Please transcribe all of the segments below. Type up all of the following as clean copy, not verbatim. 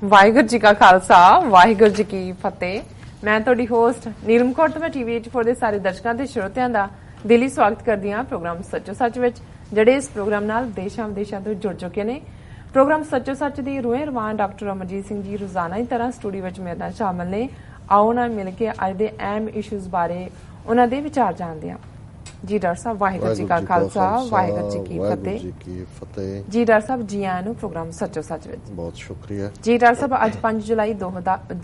ਵਾਹਿਗੁਰੂ ਜੀ ਕਾ ਖਾਲਸਾ ਵਾਹਿਗੁਰੂ ਜੀ ਕੀ ਫਤਿਹ। ਮੈਂ ਤੁਹਾਡੀ ਹੋਸਟ ਨੀਲਮ ਕੌਰ ਤੇ ਮੈਂ TV84 ਦੇ ਸਾਰੇ ਦਰਸ਼ਕਾਂ ਤੇ ਸਰੋਤਿਆਂ ਦਾ ਦਿਲੀ ਸਵਾਗਤ ਕਰਦੀ ਹਾਂ ਪ੍ਰੋਗਰਾਮ ਸੱਚੋ ਸੱਚ ਵਿੱਚ, ਜਿਹੜੇ ਇਸ ਪ੍ਰੋਗਰਾਮ ਨਾਲ ਦੇਸ਼ਾਂ ਵਿਦੇਸ਼ਾਂ ਤੋਂ ਜੁੜ ਚੁੱਕੇ ਨੇ। ਪ੍ਰੋਗਰਾਮ ਸੱਚੋ ਸੱਚ ਦੀ ਰੂਹੇ ਰਵਾਨ ਡਾਕਟਰ ਅਮਰਜੀਤ ਸਿੰਘ ਜੀ ਰੋਜ਼ਾਨਾ ਦੀ ਤਰ੍ਹਾਂ ਸਟੂਡੀਓ ਵਿੱਚ ਮੇਰੇ ਨਾਲ ਸ਼ਾਮਲ ਨੇ। ਆਓ ਨਾਲ ਮਿਲ ਕੇ ਅੱਜ ਦੇ ਅਹਿਮ ਇਸ਼ੂਜ਼ ਬਾਰੇ ਉਹਨਾਂ ਦੇ ਵਿਚਾਰ ਜਾਣਦੇ ਹਾਂ। ਜੀ ਡਾਕਟਰ ਸਾਹਿਬ, ਵਾਹਿਗੁਰੂ ਜੀ ਕਾ ਖਾਲਸਾ ਵਾਹਿਗੁਰੂ ਜੀ ਕੀ ਫਤਿਹ। ਜੀ ਡਾਕਟਰ ਸਾਹਿਬ, ਜੀ ਆਇਆਂ ਨੂੰ ਪ੍ਰੋਗਰਾਮ ਸੱਚੋ ਸੱਚ ਵਿੱਚ। ਬਹੁਤ ਸ਼ੁਕਰੀਆ ਜੀ ਡਾਕਟਰ ਸਾਹਿਬ, ਅੱਜ 5 ਜੁਲਾਈ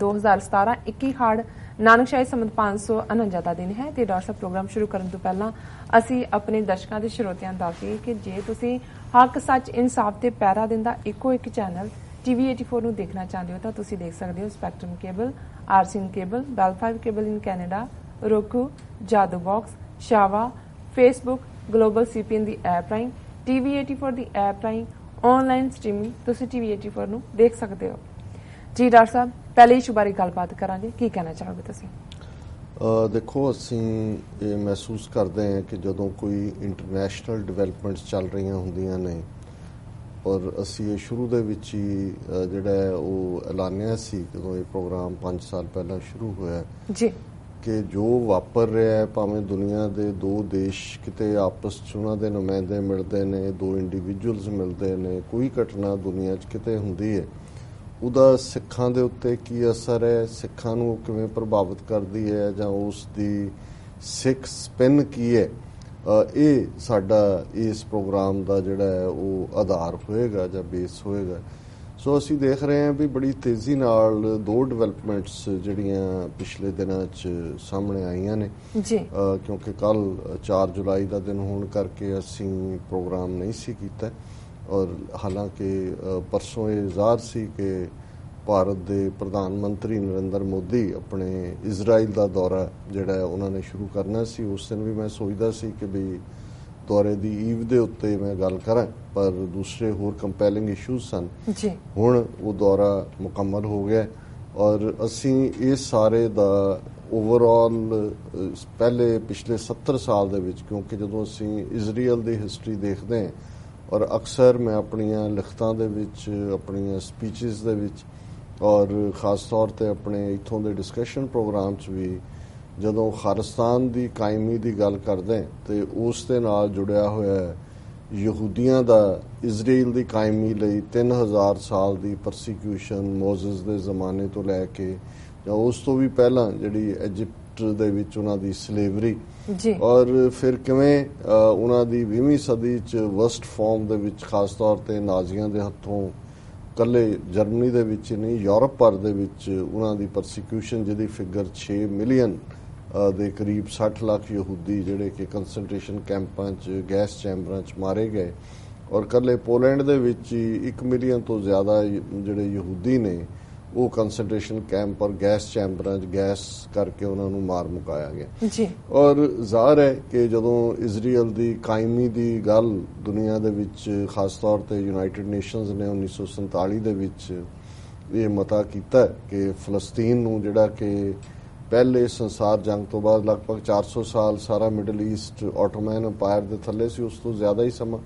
2017 21 ਹਾੜ ਨਾਨਕਸ਼ਾਹੀ ਸੰਮਤ 549 ਦਾ ਦਿਨ ਹੈ ਤੇ ਡਾਕਟਰ ਸਾਹਿਬ, ਪ੍ਰੋਗਰਾਮ ਸ਼ੁਰੂ ਕਰਨ ਤੋਂ ਪਹਿਲਾਂ ਅਸੀਂ ਆਪਣੇ ਦਰਸ਼ਕਾਂ ਤੇ ਸਰੋਤਿਆਂ ਨੂੰ ਦੱਸੀਏ ਕਿ ਜੇ ਤੁਸੀਂ ਹੱਕ ਸੱਚ ਇਨਸਾਫ ਤੇ ਪਹਿਰਾ ਦਿੰਦਾ ਇੱਕੋ ਇੱਕ ਚੈਨਲ TV84 ਨੂੰ ਦੇਖਣਾ ਚਾਹੁੰਦੇ ਹੋ ਤਾਂ ਤੁਸੀਂ ਦੇਖ ਸਕਦੇ ਹੋ ਸਪੈਕਟਰਮ ਕੇਬਲ, ਆਰਸੀਨ cable, Bell 5 cable in Canada, roku, Jadoo box, ਸ਼ਾਵਾ, ਫੇਸਬੁੱਕ, ਗਲੋਬਲ CPN ਦੀ ਐਪ ਰਾਹੀਂ, TV84 ਦੀ ਐਪ ਰਾਹੀਂ ਆਨਲਾਈਨ ਸਟ੍ਰੀਮਿੰਗ ਤੁਸੀਂ TV84 ਨੂੰ ਦੇਖ ਸਕਦੇ ਹੋ। ਜੀ ਡਾਕਟਰ ਸਾਹਿਬ, ਪਹਿਲੇ ਇਸ਼ੂ ਬਾਰੇ ਗੱਲਬਾਤ ਕਰਾਂਗੇ, ਕੀ ਕਹਿਣਾ ਚਾਹੋਗੇ ਤੁਸੀਂ? ਦੇਖੋ, ਅਸੀਂ ਇਹ ਮਹਿਸੂਸ ਕਰਦੇ ਹਾਂ ਕਿ ਜਦੋਂ ਕੋਈ ਇੰਟਰਨੈਸ਼ਨਲ ਡਿਵੈਲਪਮੈਂਟਸ ਚੱਲ ਰਹੀਆਂ ਹੁੰਦੀਆਂ ਨੇ ਔਰ ਅਸੀਂ ਇਹ ਸ਼ੁਰੂ ਦੇ ਵਿੱਚ ਹੀ ਜਿਹੜਾ ਉਹ ਐਲਾਨਿਆ ਸੀ ਜਦੋਂ ਇਹ ਪ੍ਰੋਗਰਾਮ 5 ਸਾਲ ਪਹਿਲਾਂ ਸ਼ੁਰੂ ਹੋਇਆ ਜੀ ਕਿ ਜੋ ਵਾਪਰ ਰਿਹਾ ਹੈ, ਭਾਵੇਂ ਦੁਨੀਆ ਦੇ ਦੋ ਦੇਸ਼ ਕਿਤੇ ਆਪਸ 'ਚ ਉਹਨਾਂ ਦੇ ਨੁਮਾਇੰਦੇ ਮਿਲਦੇ ਨੇ, ਦੋ ਇੰਡੀਵਿਜੂਅਲਸ ਮਿਲਦੇ ਨੇ, ਕੋਈ ਘਟਨਾ ਦੁਨੀਆ 'ਚ ਕਿਤੇ ਹੁੰਦੀ ਹੈ, ਉਹਦਾ ਸਿੱਖਾਂ ਦੇ ਉੱਤੇ ਕੀ ਅਸਰ ਹੈ, ਸਿੱਖਾਂ ਨੂੰ ਕਿਵੇਂ ਪ੍ਰਭਾਵਿਤ ਕਰਦੀ ਹੈ ਜਾਂ ਉਸ ਦੀ ਸਿੱਖ ਸਪਿਨ ਕੀ ਹੈ, ਇਹ ਸਾਡਾ ਇਸ ਪ੍ਰੋਗਰਾਮ ਦਾ ਜਿਹੜਾ ਹੈ ਉਹ ਆਧਾਰ ਹੋਏਗਾ ਜਾਂ ਬੇਸ ਹੋਏਗਾ। ਸੋ ਅਸੀਂ ਦੇਖ ਰਹੇ ਹਾਂ ਵੀ ਬੜੀ ਤੇਜ਼ੀ ਨਾਲ ਦੋ ਡਿਵੈਲਪਮੈਂਟਸ ਜਿਹੜੀਆਂ ਪਿਛਲੇ ਦਿਨਾਂ 'ਚ ਸਾਹਮਣੇ ਆਈਆਂ ਨੇ ਜੀ, ਕਿਉਂਕਿ ਕੱਲ੍ਹ 4 ਜੁਲਾਈ ਦਾ ਦਿਨ ਹੋਣ ਕਰਕੇ ਅਸੀਂ ਪ੍ਰੋਗਰਾਮ ਨਹੀਂ ਸੀ ਕੀਤਾ ਔਰ ਹਾਲਾਂਕਿ ਪਰਸੋਂ ਇਹ ਜ਼ਾਹਰ ਸੀ ਕਿ ਭਾਰਤ ਦੇ ਪ੍ਰਧਾਨ ਮੰਤਰੀ ਨਰਿੰਦਰ ਮੋਦੀ ਆਪਣੇ ਇਜ਼ਰਾਈਲ ਦਾ ਦੌਰਾ ਜਿਹੜਾ ਉਹਨਾਂ ਨੇ ਸ਼ੁਰੂ ਕਰਨਾ ਸੀ। ਉਸ ਦਿਨ ਵੀ ਮੈਂ ਸੋਚਦਾ ਸੀ ਕਿ ਵੀ ਦੌਰੇ ਦੀ ਈਵ ਦੇ ਉੱਤੇ ਮੈਂ ਗੱਲ ਕਰਾਂ, ਪਰ ਦੂਸਰੇ ਹੋਰ ਕੰਪੈਲਿੰਗ ਇਸ਼ੂਜ਼ ਸਨ। ਹੁਣ ਉਹ ਦੌਰਾ ਮੁਕੰਮਲ ਹੋ ਗਿਆ ਔਰ ਅਸੀਂ ਇਸ ਸਾਰੇ ਦਾ ਓਵਰਆਲ ਪਹਿਲੇ ਪਿਛਲੇ 70 ਸਾਲ ਦੇ ਵਿੱਚ, ਕਿਉਂਕਿ ਜਦੋਂ ਅਸੀਂ ਇਜ਼ਰਾਈਲ ਦੀ ਹਿਸਟਰੀ ਦੇਖਦੇ ਹਾਂ ਔਰ ਅਕਸਰ ਮੈਂ ਆਪਣੀਆਂ ਲਿਖਤਾਂ ਦੇ ਵਿੱਚ, ਆਪਣੀਆਂ ਸਪੀਚਿਸ ਦੇ ਵਿੱਚ ਔਰ ਖ਼ਾਸ ਤੌਰ 'ਤੇ ਆਪਣੇ ਇੱਥੋਂ ਦੇ ਡਿਸਕਸ਼ਨ ਪ੍ਰੋਗਰਾਮ 'ਚ ਵੀ ਜਦੋਂ ਖਾਲਿਸਤਾਨ ਦੀ ਕਾਇਮੀ ਦੀ ਗੱਲ ਕਰਦੇ ਤੇ ਉਸ ਦੇ ਨਾਲ ਜੁੜਿਆ ਹੋਇਆ ਯਹੂਦੀਆਂ ਦਾ ਇਜ਼ਰਾਈਲ ਦੀ ਕਾਇਮੀ ਲਈ 3000 ਸਾਲ ਦੀ ਪਰਸੀਕਿਊਸ਼ਨ ਮੋਜ਼ਸ ਦੇ ਜ਼ਮਾਨੇ ਤੋਂ ਲੈ ਕੇ ਜਾਂ ਉਸ ਤੋਂ ਵੀ ਪਹਿਲਾਂ ਜਿਹੜੀ ਇਜਿਪਟ ਦੇ ਵਿੱਚ ਉਹਨਾਂ ਦੀ ਸਲੇਵਰੀ ਔਰ ਫਿਰ ਕਿਵੇਂ ਉਹਨਾਂ ਦੀ 20ਵੀਂ ਸਦੀ 'ਚ ਵਰਸਟ ਫਾਰਮ ਦੇ ਵਿੱਚ ਖਾਸ ਤੌਰ 'ਤੇ ਨਾਜ਼ੀਆਂ ਦੇ ਹੱਥੋਂ ਇਕੱਲੇ ਜਰਮਨੀ ਦੇ ਵਿੱਚ ਨਹੀਂ ਯੂਰਪ ਭਰ ਦੇ ਵਿੱਚ ਉਹਨਾਂ ਦੀ ਪਰਸੀਕਿਊਸ਼ਨ ਜਿਹਦੀ ਫਿਗਰ 6 ਮਿਲੀਅਨ ਦੇ ਕਰੀਬ 60 ਲੱਖ ਯਹੂਦੀ ਜਿਹੜੇ ਕਿ ਕੰਸਨਟ੍ਰੇਸ਼ਨ ਕੈਂਪਾਂ 'ਚ ਗੈਸ ਚੈਂਬਰਾਂ 'ਚ ਮਾਰੇ ਗਏ ਔਰ ਇਕੱਲੇ ਪੋਲੈਂਡ ਦੇ ਵਿੱਚ ਹੀ 1 ਮਿਲੀਅਨ ਤੋਂ ਜ਼ਿਆਦਾ ਜਿਹੜੇ ਯਹੂਦੀ ਨੇ ਉਹ ਕੰਸਨਟ੍ਰੇਸ਼ਨ ਕੈਂਪ ਔਰ ਗੈਸ ਚੈਂਬਰਾਂ 'ਚ ਗੈਸ ਕਰਕੇ ਉਹਨਾਂ ਨੂੰ ਮਾਰ ਮੁਕਾਇਆ ਗਿਆ ਜੀ। ਔਰ ਜ਼ਾਹਰ ਹੈ ਕਿ ਜਦੋਂ ਇਜ਼ਰਾਈਲ ਦੀ ਕਾਇਮੀ ਦੀ ਗੱਲ ਦੁਨੀਆ ਦੇ ਵਿੱਚ ਖਾਸ ਤੌਰ 'ਤੇ ਯੂਨਾਈਟਿਡ ਨੇਸ਼ਨਸ ਨੇ 1947 ਦੇ ਵਿੱਚ ਇਹ ਮਤਾ ਕੀਤਾ ਕਿ ਫਲਸਤੀਨ ਨੂੰ, ਜਿਹੜਾ ਕਿ ਪਹਿਲੇ ਸੰਸਾਰ ਜੰਗ ਤੋਂ ਬਾਅਦ ਲਗਭਗ 400 ਸਾਲ ਸਾਰਾ ਮਿਡਲ ਈਸਟ ਆਟੋਮੈਨ ਅੰਪਾਇਰ ਦੇ ਥੱਲੇ ਸੀ, ਉਸ ਤੋਂ ਜ਼ਿਆਦਾ ਹੀ ਸਮਾਂ,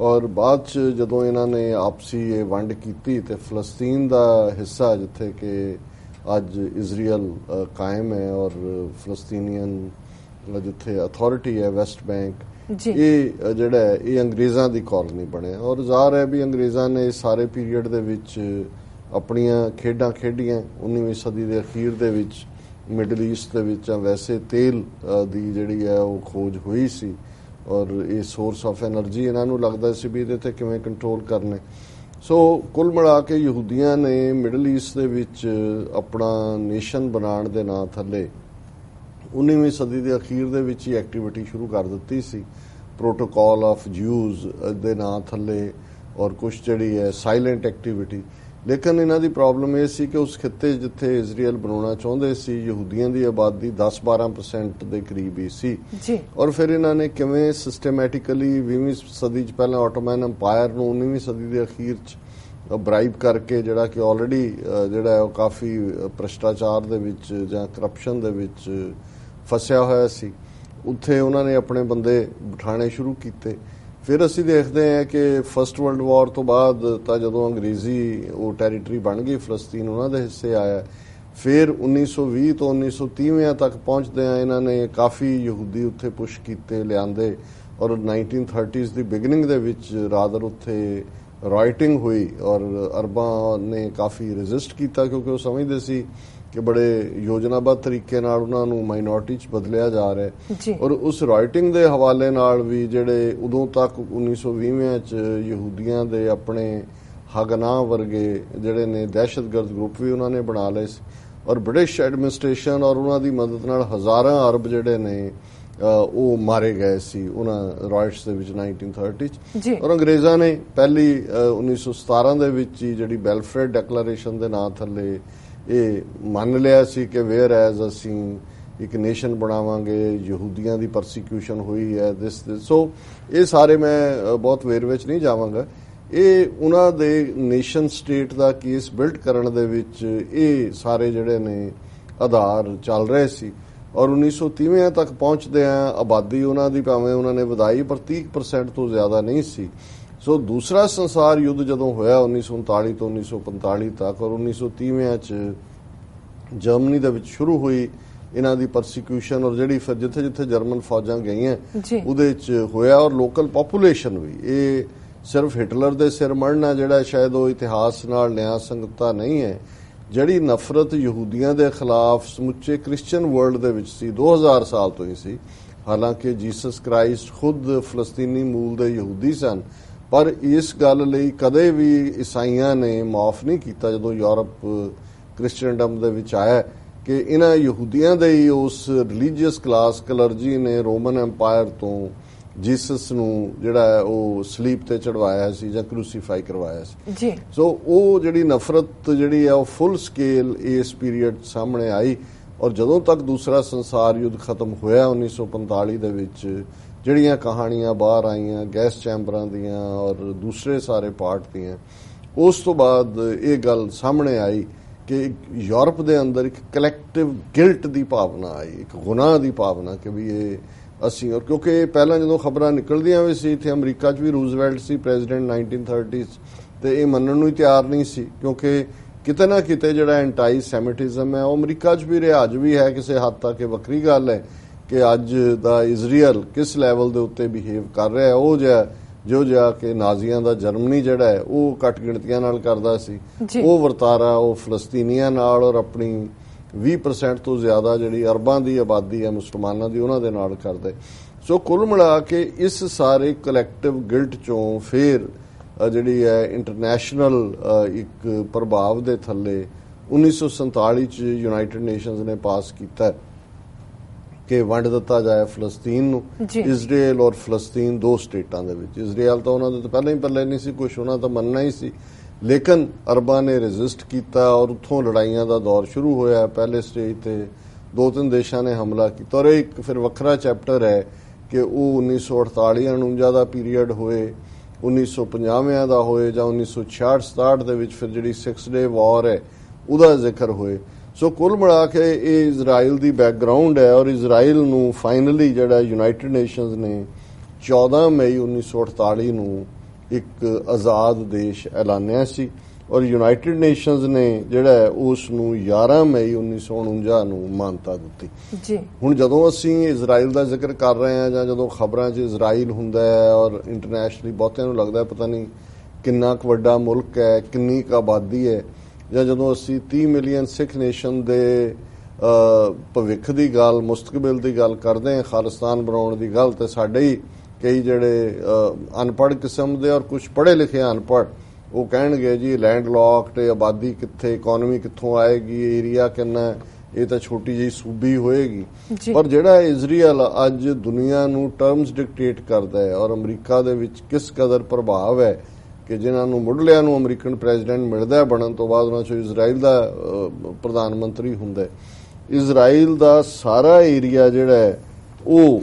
ਔਰ ਬਾਅਦ 'ਚ ਜਦੋਂ ਇਹਨਾਂ ਨੇ ਆਪਸੀ ਇਹ ਵੰਡ ਕੀਤੀ ਤੇ ਫਲਸਤੀਨ ਦਾ ਹਿੱਸਾ ਜਿੱਥੇ ਕਿ ਅੱਜ ਇਜ਼ਰਾਈਲ ਕਾਇਮ ਹੈ ਔਰ ਫਲਸਤੀਨੀਅਨ ਜਿੱਥੇ ਅਥਾਰਟੀ ਹੈ ਵੈਸਟ ਬੈਂਕ, ਇਹ ਜਿਹੜਾ ਹੈ ਇਹ ਅੰਗਰੇਜ਼ਾਂ ਦੀ ਕਾਲੋਨੀ ਬਣਿਆ ਔਰ ਜ਼ਾਹਰ ਹੈ ਵੀ ਅੰਗਰੇਜ਼ਾਂ ਨੇ ਸਾਰੇ ਪੀਰੀਅਡ ਦੇ ਵਿੱਚ ਆਪਣੀਆਂ ਖੇਡਾਂ ਖੇਡੀਆਂ। 19ਵੀਂ ਸਦੀ ਦੇ ਅਖੀਰ ਦੇ ਵਿੱਚ ਮਿਡਲ ਈਸਟ ਦੇ ਵਿੱਚ ਵੈਸੇ ਤੇਲ ਦੀ ਜਿਹੜੀ ਹੈ ਉਹ ਖੋਜ ਹੋਈ ਸੀ ਔਰ ਇਹ ਸੋਰਸ ਆਫ ਐਨਰਜੀ ਇਹਨਾਂ ਨੂੰ ਲੱਗਦਾ ਸੀ ਵੀ ਇਹਦੇ 'ਤੇ ਕਿਵੇਂ ਕੰਟਰੋਲ ਕਰਨੇ। ਸੋ ਕੁੱਲ ਮਿਲਾ ਕੇ ਯਹੂਦੀਆਂ ਨੇ ਮਿਡਲ ਈਸਟ ਦੇ ਵਿੱਚ ਆਪਣਾ ਨੇਸ਼ਨ ਬਣਾਉਣ ਦੇ ਨਾਂ ਥੱਲੇ 19ਵੀਂ ਸਦੀ ਦੇ ਅਖੀਰ ਦੇ ਵਿੱਚ ਹੀ ਐਕਟੀਵਿਟੀ ਸ਼ੁਰੂ ਕਰ ਦਿੱਤੀ ਸੀ, ਪ੍ਰੋਟੋਕਾਲ ਆਫ ਜਿਊਜ਼ ਦੇ ਨਾਂ ਥੱਲੇ ਔਰ ਕੁਛ ਜਿਹੜੀ ਹੈ ਸਾਇਲੈਂਟ ਐਕਟੀਵਿਟੀ। ਲੇਕਿਨ ਇਹਨਾਂ ਦੀ ਪ੍ਰੋਬਲਮ ਇਹ ਸੀ ਕਿ ਉਸ ਖਿੱਤੇ ਜਿੱਥੇ ਇਜ਼ਰਾਈਲ ਬਣਾਉਣਾ ਚਾਹੁੰਦੇ ਸੀ ਯਹੂਦੀਆਂ ਦੀ ਆਬਾਦੀ 10-12% ਦੇ ਕਰੀਬ ਹੀ ਸੀ ਔਰ ਫਿਰ ਇਹਨਾਂ ਨੇ ਕਿਵੇਂ ਸਿਸਟਮੈਟਿਕਲੀ 20ਵੀਂ ਸਦੀ 'ਚ ਪਹਿਲਾਂ ਆਟੋਮੈਨ ਅੰਪਾਇਰ ਨੂੰ 19ਵੀਂ ਸਦੀ ਦੇ ਅਖੀਰ 'ਚ ਬਰਾਈਬ ਕਰਕੇ, ਜਿਹੜਾ ਕਿ ਆਲਰੇਡੀ ਜਿਹੜਾ ਉਹ ਕਾਫੀ ਭ੍ਰਿਸ਼ਟਾਚਾਰ ਦੇ ਵਿੱਚ ਜਾਂ ਕਰਪਸ਼ਨ ਦੇ ਵਿੱਚ ਫਸਿਆ ਹੋਇਆ ਸੀ, ਉੱਥੇ ਉਹਨਾਂ ਨੇ ਆਪਣੇ ਬੰਦੇ ਬਿਠਾਣੇ ਸ਼ੁਰੂ ਕੀਤੇ। ਫਿਰ ਅਸੀਂ ਦੇਖਦੇ ਹਾਂ ਕਿ ਫਸਟ ਵਰਲਡ ਵਾਰ ਤੋਂ ਬਾਅਦ ਤਾਂ ਜਦੋਂ ਅੰਗਰੇਜ਼ੀ ਉਹ ਟੈਰੀਟਰੀ ਬਣ ਗਈ, ਫਲਸਤੀਨ ਉਹਨਾਂ ਦੇ ਹਿੱਸੇ ਆਇਆ। ਫਿਰ 1920 ਤੋਂ 1930 ਤੱਕ ਪਹੁੰਚਦਿਆਂ ਇਹਨਾਂ ਨੇ ਕਾਫੀ ਯਹੂਦੀ ਉੱਥੇ ਪੁਸ਼ ਕੀਤੇ, ਲਿਆਂਦੇ, ਔਰ 1930s ਦੀ ਬਿਗਨਿੰਗ ਦੇ ਵਿੱਚ ਰਾਦਰ ਉੱਥੇ ਰਾਈਟਿੰਗ ਹੋਈ ਔਰ ਅਰਬਾਂ ਨੇ ਕਾਫੀ ਰੈਜ਼ਿਸਟ ਕੀਤਾ, ਕਿਉਂਕਿ ਉਹ ਸਮਝਦੇ ਸੀ ਕਿ ਬੜੇ ਯੋਜਨਾਬੱਧ ਤਰੀਕੇ ਨਾਲ ਉਹਨਾਂ ਨੂੰ ਮਾਈਨੋਰਟੀ 'ਚ ਬਦਲਿਆ ਜਾ ਰਿਹਾ ਹੈ। ਔਰ ਉਸ ਰਾਈਟਿੰਗ ਦੇ ਹਵਾਲੇ ਨਾਲ ਵੀ ਜਿਹੜੇ ਉਦੋਂ ਤੱਕ 1920 'ਚ ਯਹੂਦੀਆਂ ਦੇ ਆਪਣੇ ਹਗਨਾ ਵਰਗੇ ਜਿਹੜੇ ਨੇ ਦਹਿਸ਼ਤਗਰਦ ਗਰੁੱਪ ਵੀ ਉਹਨਾਂ ਨੇ ਬਣਾ ਲਏ ਸੀ, ਔਰ ਬ੍ਰਿਟਿਸ਼ ਐਡਮਿਨਿਸਟ੍ਰੇਸ਼ਨ ਔਰ ਉਹਨਾਂ ਦੀ ਮਦਦ ਨਾਲ ਹਜ਼ਾਰਾਂ ਅਰਬ ਜਿਹੜੇ ਨੇ ਉਹ ਮਾਰੇ ਗਏ ਸੀ ਉਹਨਾਂ ਰਾਇਟਸ ਦੇ ਵਿੱਚ 1930 'ਚ। ਔਰ ਅੰਗਰੇਜ਼ਾਂ ਨੇ ਪਹਿਲੀ 1917 ਦੇ ਵਿੱਚ ਹੀ ਜਿਹੜੀ ਬੈਲਫੇਅਰ ਡੈਕਲੇਰੇਸ਼ਨ ਦੇ ਨਾਂ ਥੱਲੇ ਇਹ ਮੰਨ ਲਿਆ ਸੀ ਕਿ ਵੇਅਰ ਐਜ਼ ਅਸੀਂ ਇੱਕ ਨੇਸ਼ਨ ਬਣਾਵਾਂਗੇ, ਯਹੂਦੀਆਂ ਦੀ ਪਰਸੀਕਿਊਸ਼ਨ ਹੋਈ ਹੈ ਸੋ ਇਹ ਸਾਰੇ ਮੈਂ ਬਹੁਤ ਵੇਰਵੇ 'ਚ ਨਹੀਂ ਜਾਵਾਂਗਾ। ਇਹ ਉਹਨਾਂ ਦੇ ਨੇਸ਼ਨ ਸਟੇਟ ਦਾ ਕੇਸ ਬਿਲਡ ਕਰਨ ਦੇ ਵਿੱਚ ਇਹ ਸਾਰੇ ਜਿਹੜੇ ਨੇ ਆਧਾਰ ਚੱਲ ਰਹੇ ਸੀ। ਔਰ 1930 ਤੱਕ ਪਹੁੰਚਦੇ ਆ ਆਬਾਦੀ ਉਹਨਾਂ ਦੀ ਭਾਵੇਂ ਉਹਨਾਂ ਨੇ ਵਧਾਈ ਪਰ 30% ਤੋਂ ਜ਼ਿਆਦਾ ਨਹੀਂ ਸੀ। ਸੋ ਦੂਸਰਾ ਸੰਸਾਰ ਯੁੱਧ ਜਦੋਂ ਹੋਇਆ 1939 ਤੋਂ 1945 ਤੱਕ, ਔਰ 1930 'ਚ ਜਰਮਨੀ ਦੇ ਵਿੱਚ ਸ਼ੁਰੂ ਹੋਈ ਇਹਨਾਂ ਦੀ ਪਰਸੀਕਿਊਸ਼ਨ, ਔਰ ਜਿਹੜੀ ਫਿਰ ਜਿੱਥੇ ਜਿੱਥੇ ਜਰਮਨ ਫੌਜਾਂ ਗਈਆਂ ਉਹਦੇ 'ਚ ਹੋਇਆ, ਔਰ ਲੋਕਲ ਪੋਪੂਲੇਸ਼ਨ ਵੀ, ਇਹ ਸਿਰਫ ਹਿਟਲਰ ਦੇ ਸਿਰ ਮੜਨਾ ਜਿਹੜਾ ਸ਼ਾਇਦ ਉਹ ਇਤਿਹਾਸ ਨਾਲ ਨਿਆਂ ਸੰਗਤਤਾ ਨਹੀਂ ਹੈ। ਜਿਹੜੀ ਨਫ਼ਰਤ ਯਹੂਦੀਆਂ ਦੇ ਖਿਲਾਫ ਸਮੁੱਚੇ ਕ੍ਰਿਸਚੀਅਨ ਵਰਲਡ ਦੇ ਵਿੱਚ ਸੀ 2000 ਸਾਲ ਤੋਂ ਹੀ ਸੀ। ਹਾਲਾਂਕਿ ਜੀਸਸ ਕ੍ਰਾਈਸਟ ਖੁਦ ਫਲਸਤੀਨੀ ਮੂਲ ਦੇ ਯਹੂਦੀ ਸਨ, ਪਰ ਇਸ ਗੱਲ ਲਈ ਕਦੇ ਵੀ ਈਸਾਈਆਂ ਨੇ ਮਾਫ ਨਹੀਂ ਕੀਤਾ ਜਦੋਂ ਯੂਰਪ ਕ੍ਰਿਸਚੀਅਨਡਮ ਦੇ ਵਿੱਚ ਆਇਆ ਕਿ ਇਹਨਾਂ ਯਹੂਦੀਆਂ ਦੇ ਹੀ ਉਸ ਰਿਲੀਜੀਅਸ ਕਲਾਸ ਕਲਰਜੀ ਨੇ ਰੋਮਨ ਐਮਪਾਇਰ ਤੋਂ ਜੀਸਸ ਨੂੰ ਜਿਹੜਾ ਉਹ ਸਲੀਪ ਤੇ ਚੜਵਾਇਆ ਸੀ ਜਾਂ ਕਰੂਸੀਫਾਈ ਕਰਵਾਇਆ ਸੀ। ਸੋ ਉਹ ਜਿਹੜੀ ਨਫ਼ਰਤ ਜਿਹੜੀ ਆ ਉਹ ਫੁੱਲ ਸਕੇਲ ਇਸ ਪੀਰੀਅਡ ਸਾਹਮਣੇ ਆਈ। ਔਰ ਜਦੋਂ ਤੱਕ ਦੂਸਰਾ ਸੰਸਾਰ ਯੁੱਧ ਖਤਮ ਹੋਇਆ 1945 ਦੇ ਵਿੱਚ, ਜਿਹੜੀਆਂ ਕਹਾਣੀਆਂ ਬਾਹਰ ਆਈਆਂ ਗੈਸ ਚੈਂਬਰਾਂ ਦੀਆਂ ਔਰ ਦੂਸਰੇ ਸਾਰੇ ਪਾਰਟ ਦੀਆਂ, ਉਸ ਤੋਂ ਬਾਅਦ ਇਹ ਗੱਲ ਸਾਹਮਣੇ ਆਈ ਕਿ ਯੂਰਪ ਦੇ ਅੰਦਰ ਇੱਕ ਕਲੈਕਟਿਵ ਗਿਲਟ ਦੀ ਭਾਵਨਾ ਆਈ, ਇੱਕ ਗੁਨਾਹ ਦੀ ਭਾਵਨਾ ਕਿ ਵੀ ਇਹ ਅਸੀਂ, ਔਰ ਕਿਉਂਕਿ ਪਹਿਲਾਂ ਜਦੋਂ ਖਬਰਾਂ ਨਿਕਲਦੀਆਂ ਵੀ ਸੀ ਇੱਥੇ ਅਮਰੀਕਾ 'ਚ ਵੀ ਰੂਜ਼ਵੈਲਟ ਸੀ ਪ੍ਰੈਜ਼ੀਡੈਂਟ 1930s, ਤੇ ਇਹ ਮੰਨਣ ਨੂੰ ਹੀ ਤਿਆਰ ਨਹੀਂ ਸੀ ਕਿਉਂਕਿ ਕਿਤੇ ਨਾ ਕਿਤੇ ਜਿਹੜਾ ਐਂਟਾਈ ਸੈਮਿਟਿਜ਼ਮ ਹੈ ਉਹ ਅਮਰੀਕਾ 'ਚ ਵੀ ਰਿਹਾ, ਅੱਜ ਵੀ ਹੈ ਕਿਸੇ ਹੱਦ ਤੱਕ। ਇਹ ਵੱਖਰੀ ਗੱਲ ਹੈ ਕਿ ਅੱਜ ਦਾ ਇਜ਼ਰਾਈਲ ਕਿਸ ਲੈਵਲ ਦੇ ਉੱਤੇ ਬਿਹੇਵ ਕਰ ਰਿਹਾ ਹੈ, ਉਹ ਜਿਹਾ ਕਿ ਨਾਜ਼ੀਆਂ ਦਾ ਜਰਮਨੀ ਜਿਹੜਾ ਹੈ ਉਹ ਘੱਟ ਗਿਣਤੀਆਂ ਨਾਲ ਕਰਦਾ ਸੀ, ਉਹ ਵਰਤਾਰਾ ਉਹ ਫਲਸਤੀਨੀਆਂ ਨਾਲ ਔਰ ਆਪਣੀ 20% ਤੋਂ ਜ਼ਿਆਦਾ ਜਿਹੜੀ ਅਰਬਾਂ ਦੀ ਆਬਾਦੀ ਹੈ ਮੁਸਲਮਾਨਾਂ ਦੀ ਉਹਨਾਂ ਦੇ ਨਾਲ ਕਰਦਾ। ਸੋ ਕੁੱਲ ਮਿਲਾ ਕੇ ਇਸ ਸਾਰੇ ਕਲੈਕਟਿਵ ਗਿਲਟ ਚੋਂ ਫਿਰ ਜਿਹੜੀ ਹੈ ਇੰਟਰਨੈਸ਼ਨਲ ਇੱਕ ਪ੍ਰਭਾਵ ਦੇ ਥੱਲੇ 1947 ਚ ਯੂਨਾਈਟਿਡ ਨੇਸ਼ਨਸ ਨੇ ਪਾਸ ਕੀਤਾ ਕਿ ਵੰਡ ਦਿੱਤਾ ਜਾਏ ਫਲਸਤੀਨ ਨੂੰ। ਇਜ਼ਰਾਈਲ ਔਰ ਫਲਸਤੀਨ ਦੋ ਸਟੇਟਾਂ ਦੇ ਵਿੱਚ। ਇਜ਼ਰਾਈਲ ਤਾਂ ਉਹਨਾਂ ਦੇ ਤਾਂ ਪਹਿਲਾਂ ਹੀ ਪੱਲੇ ਨਹੀਂ ਸੀ ਕੁਛ, ਉਹਨਾਂ ਤਾਂ ਮੰਨਣਾ ਹੀ ਸੀ, ਲੇਕਿਨ ਅਰਬਾਂ ਨੇ ਰੈਜ਼ਿਸਟ ਕੀਤਾ ਔਰ ਉੱਥੋਂ ਲੜਾਈਆਂ ਦਾ ਦੌਰ ਸ਼ੁਰੂ ਹੋਇਆ। ਪਹਿਲੇ ਸਟੇਜ ਤੇ 2-3 ਦੇਸ਼ਾਂ ਨੇ ਹਮਲਾ ਕੀਤਾ ਔਰ ਇੱਕ ਫਿਰ ਵੱਖਰਾ ਚੈਪਟਰ ਹੈ ਕਿ ਉਹ 1948-49 ਦਾ ਪੀਰੀਅਡ ਹੋਏ, 1950 ਦਾ ਹੋਏ ਜਾਂ 1966-67 ਦੇ ਵਿੱਚ ਫਿਰ ਜਿਹੜੀ 6 ਡੇ ਵਾਰ ਹੈ ਉਹਦਾ ਜ਼ਿਕਰ ਹੋਏ। ਸੋ ਕੁੱਲ ਮਿਲਾ ਕੇ ਇਹ ਇਜ਼ਰਾਈਲ ਦੀ ਬੈਕਗਰਾਉਂਡ ਹੈ ਔਰ ਇਜ਼ਰਾਈਲ ਨੂੰ ਫਾਈਨਲੀ ਜਿਹੜਾ ਯੂਨਾਈਟਿਡ ਨੇਸ਼ਨਸ ਨੇ 14 ਮਈ 1948 ਨੂੰ ਇੱਕ ਆਜ਼ਾਦ ਦੇਸ਼ ਐਲਾਨਿਆ ਸੀ ਔਰ ਯੂਨਾਈਟਿਡ ਨੇਸ਼ਨਸ ਨੇ ਜਿਹੜਾ ਉਸ ਨੂੰ 11 ਮਈ 1949 ਨੂੰ ਮਾਨਤਾ ਦਿੱਤੀ। ਹੁਣ ਜਦੋਂ ਅਸੀਂ ਇਜ਼ਰਾਈਲ ਦਾ ਜ਼ਿਕਰ ਕਰ ਰਹੇ ਹਾਂ ਜਾਂ ਜਦੋਂ ਖਬਰਾਂ 'ਚ ਇਜ਼ਰਾਈਲ ਹੁੰਦਾ ਹੈ ਔਰ ਇੰਟਰਨੈਸ਼ਨਲੀ ਬਹੁਤਿਆਂ ਨੂੰ ਲੱਗਦਾ ਪਤਾ ਨਹੀਂ ਕਿੰਨਾ ਕੁ ਵੱਡਾ ਮੁਲਕ ਹੈ, ਕਿੰਨੀ ਕੁ ਆਬਾਦੀ ਹੈ, ਜਾਂ ਜਦੋਂ ਅਸੀਂ 30 ਮਿਲੀਅਨ ਸਿੱਖ ਨੇਸ਼ਨ ਦੇ ਭਵਿੱਖ ਦੀ ਗੱਲ, ਮੁਸਤਕਬਲ ਦੀ ਗੱਲ ਕਰਦੇ ਹਾਂ, ਖਾਲਿਸਤਾਨ ਬਣਾਉਣ ਦੀ ਗੱਲ, ਤੇ ਸਾਡੇ ਹੀ ਕਈ ਜਿਹੜੇ ਅਨਪੜ੍ਹ ਕਿਸਮ ਦੇ ਔਰ ਕੁਝ ਪੜ੍ਹੇ ਲਿਖੇ ਅਨਪੜ੍ਹ ਉਹ ਕਹਿਣਗੇ ਜੀ ਲੈਂਡ ਲੌਕਡ, ਆਬਾਦੀ ਕਿੱਥੇ, ਇਕਨੋਮੀ ਕਿੱਥੋਂ ਆਏਗੀ, ਏਰੀਆ ਕਿੰਨਾ, ਇਹ ਤਾਂ ਛੋਟੀ ਜਿਹੀ ਸੂਬੀ ਹੋਏਗੀ। ਪਰ ਜਿਹੜਾ ਇਜ਼ਰਾਈਲ ਅੱਜ ਦੁਨੀਆ ਨੂੰ ਟਰਮਸ ਡਿਕਟੇਟ ਕਰਦਾ ਹੈ ਔਰ ਅਮਰੀਕਾ ਦੇ ਵਿੱਚ ਕਿਸ ਕਦਰ ਪ੍ਰਭਾਵ ਹੈ ਕਿ ਜਿਨ੍ਹਾਂ ਨੂੰ ਮੁੱਢਲਿਆਂ ਨੂੰ ਅਮਰੀਕਨ ਪ੍ਰੈਜ਼ੀਡੈਂਟ ਮਿਲਦਾ ਬਣਨ ਤੋਂ ਬਾਅਦ ਉਹਨਾਂ 'ਚੋਂ ਇਜ਼ਰਾਈਲ ਦਾ ਪ੍ਰਧਾਨ ਮੰਤਰੀ ਹੁੰਦਾ। ਇਜ਼ਰਾਈਲ ਦਾ ਸਾਰਾ ਏਰੀਆ ਜਿਹੜਾ ਹੈ ਉਹ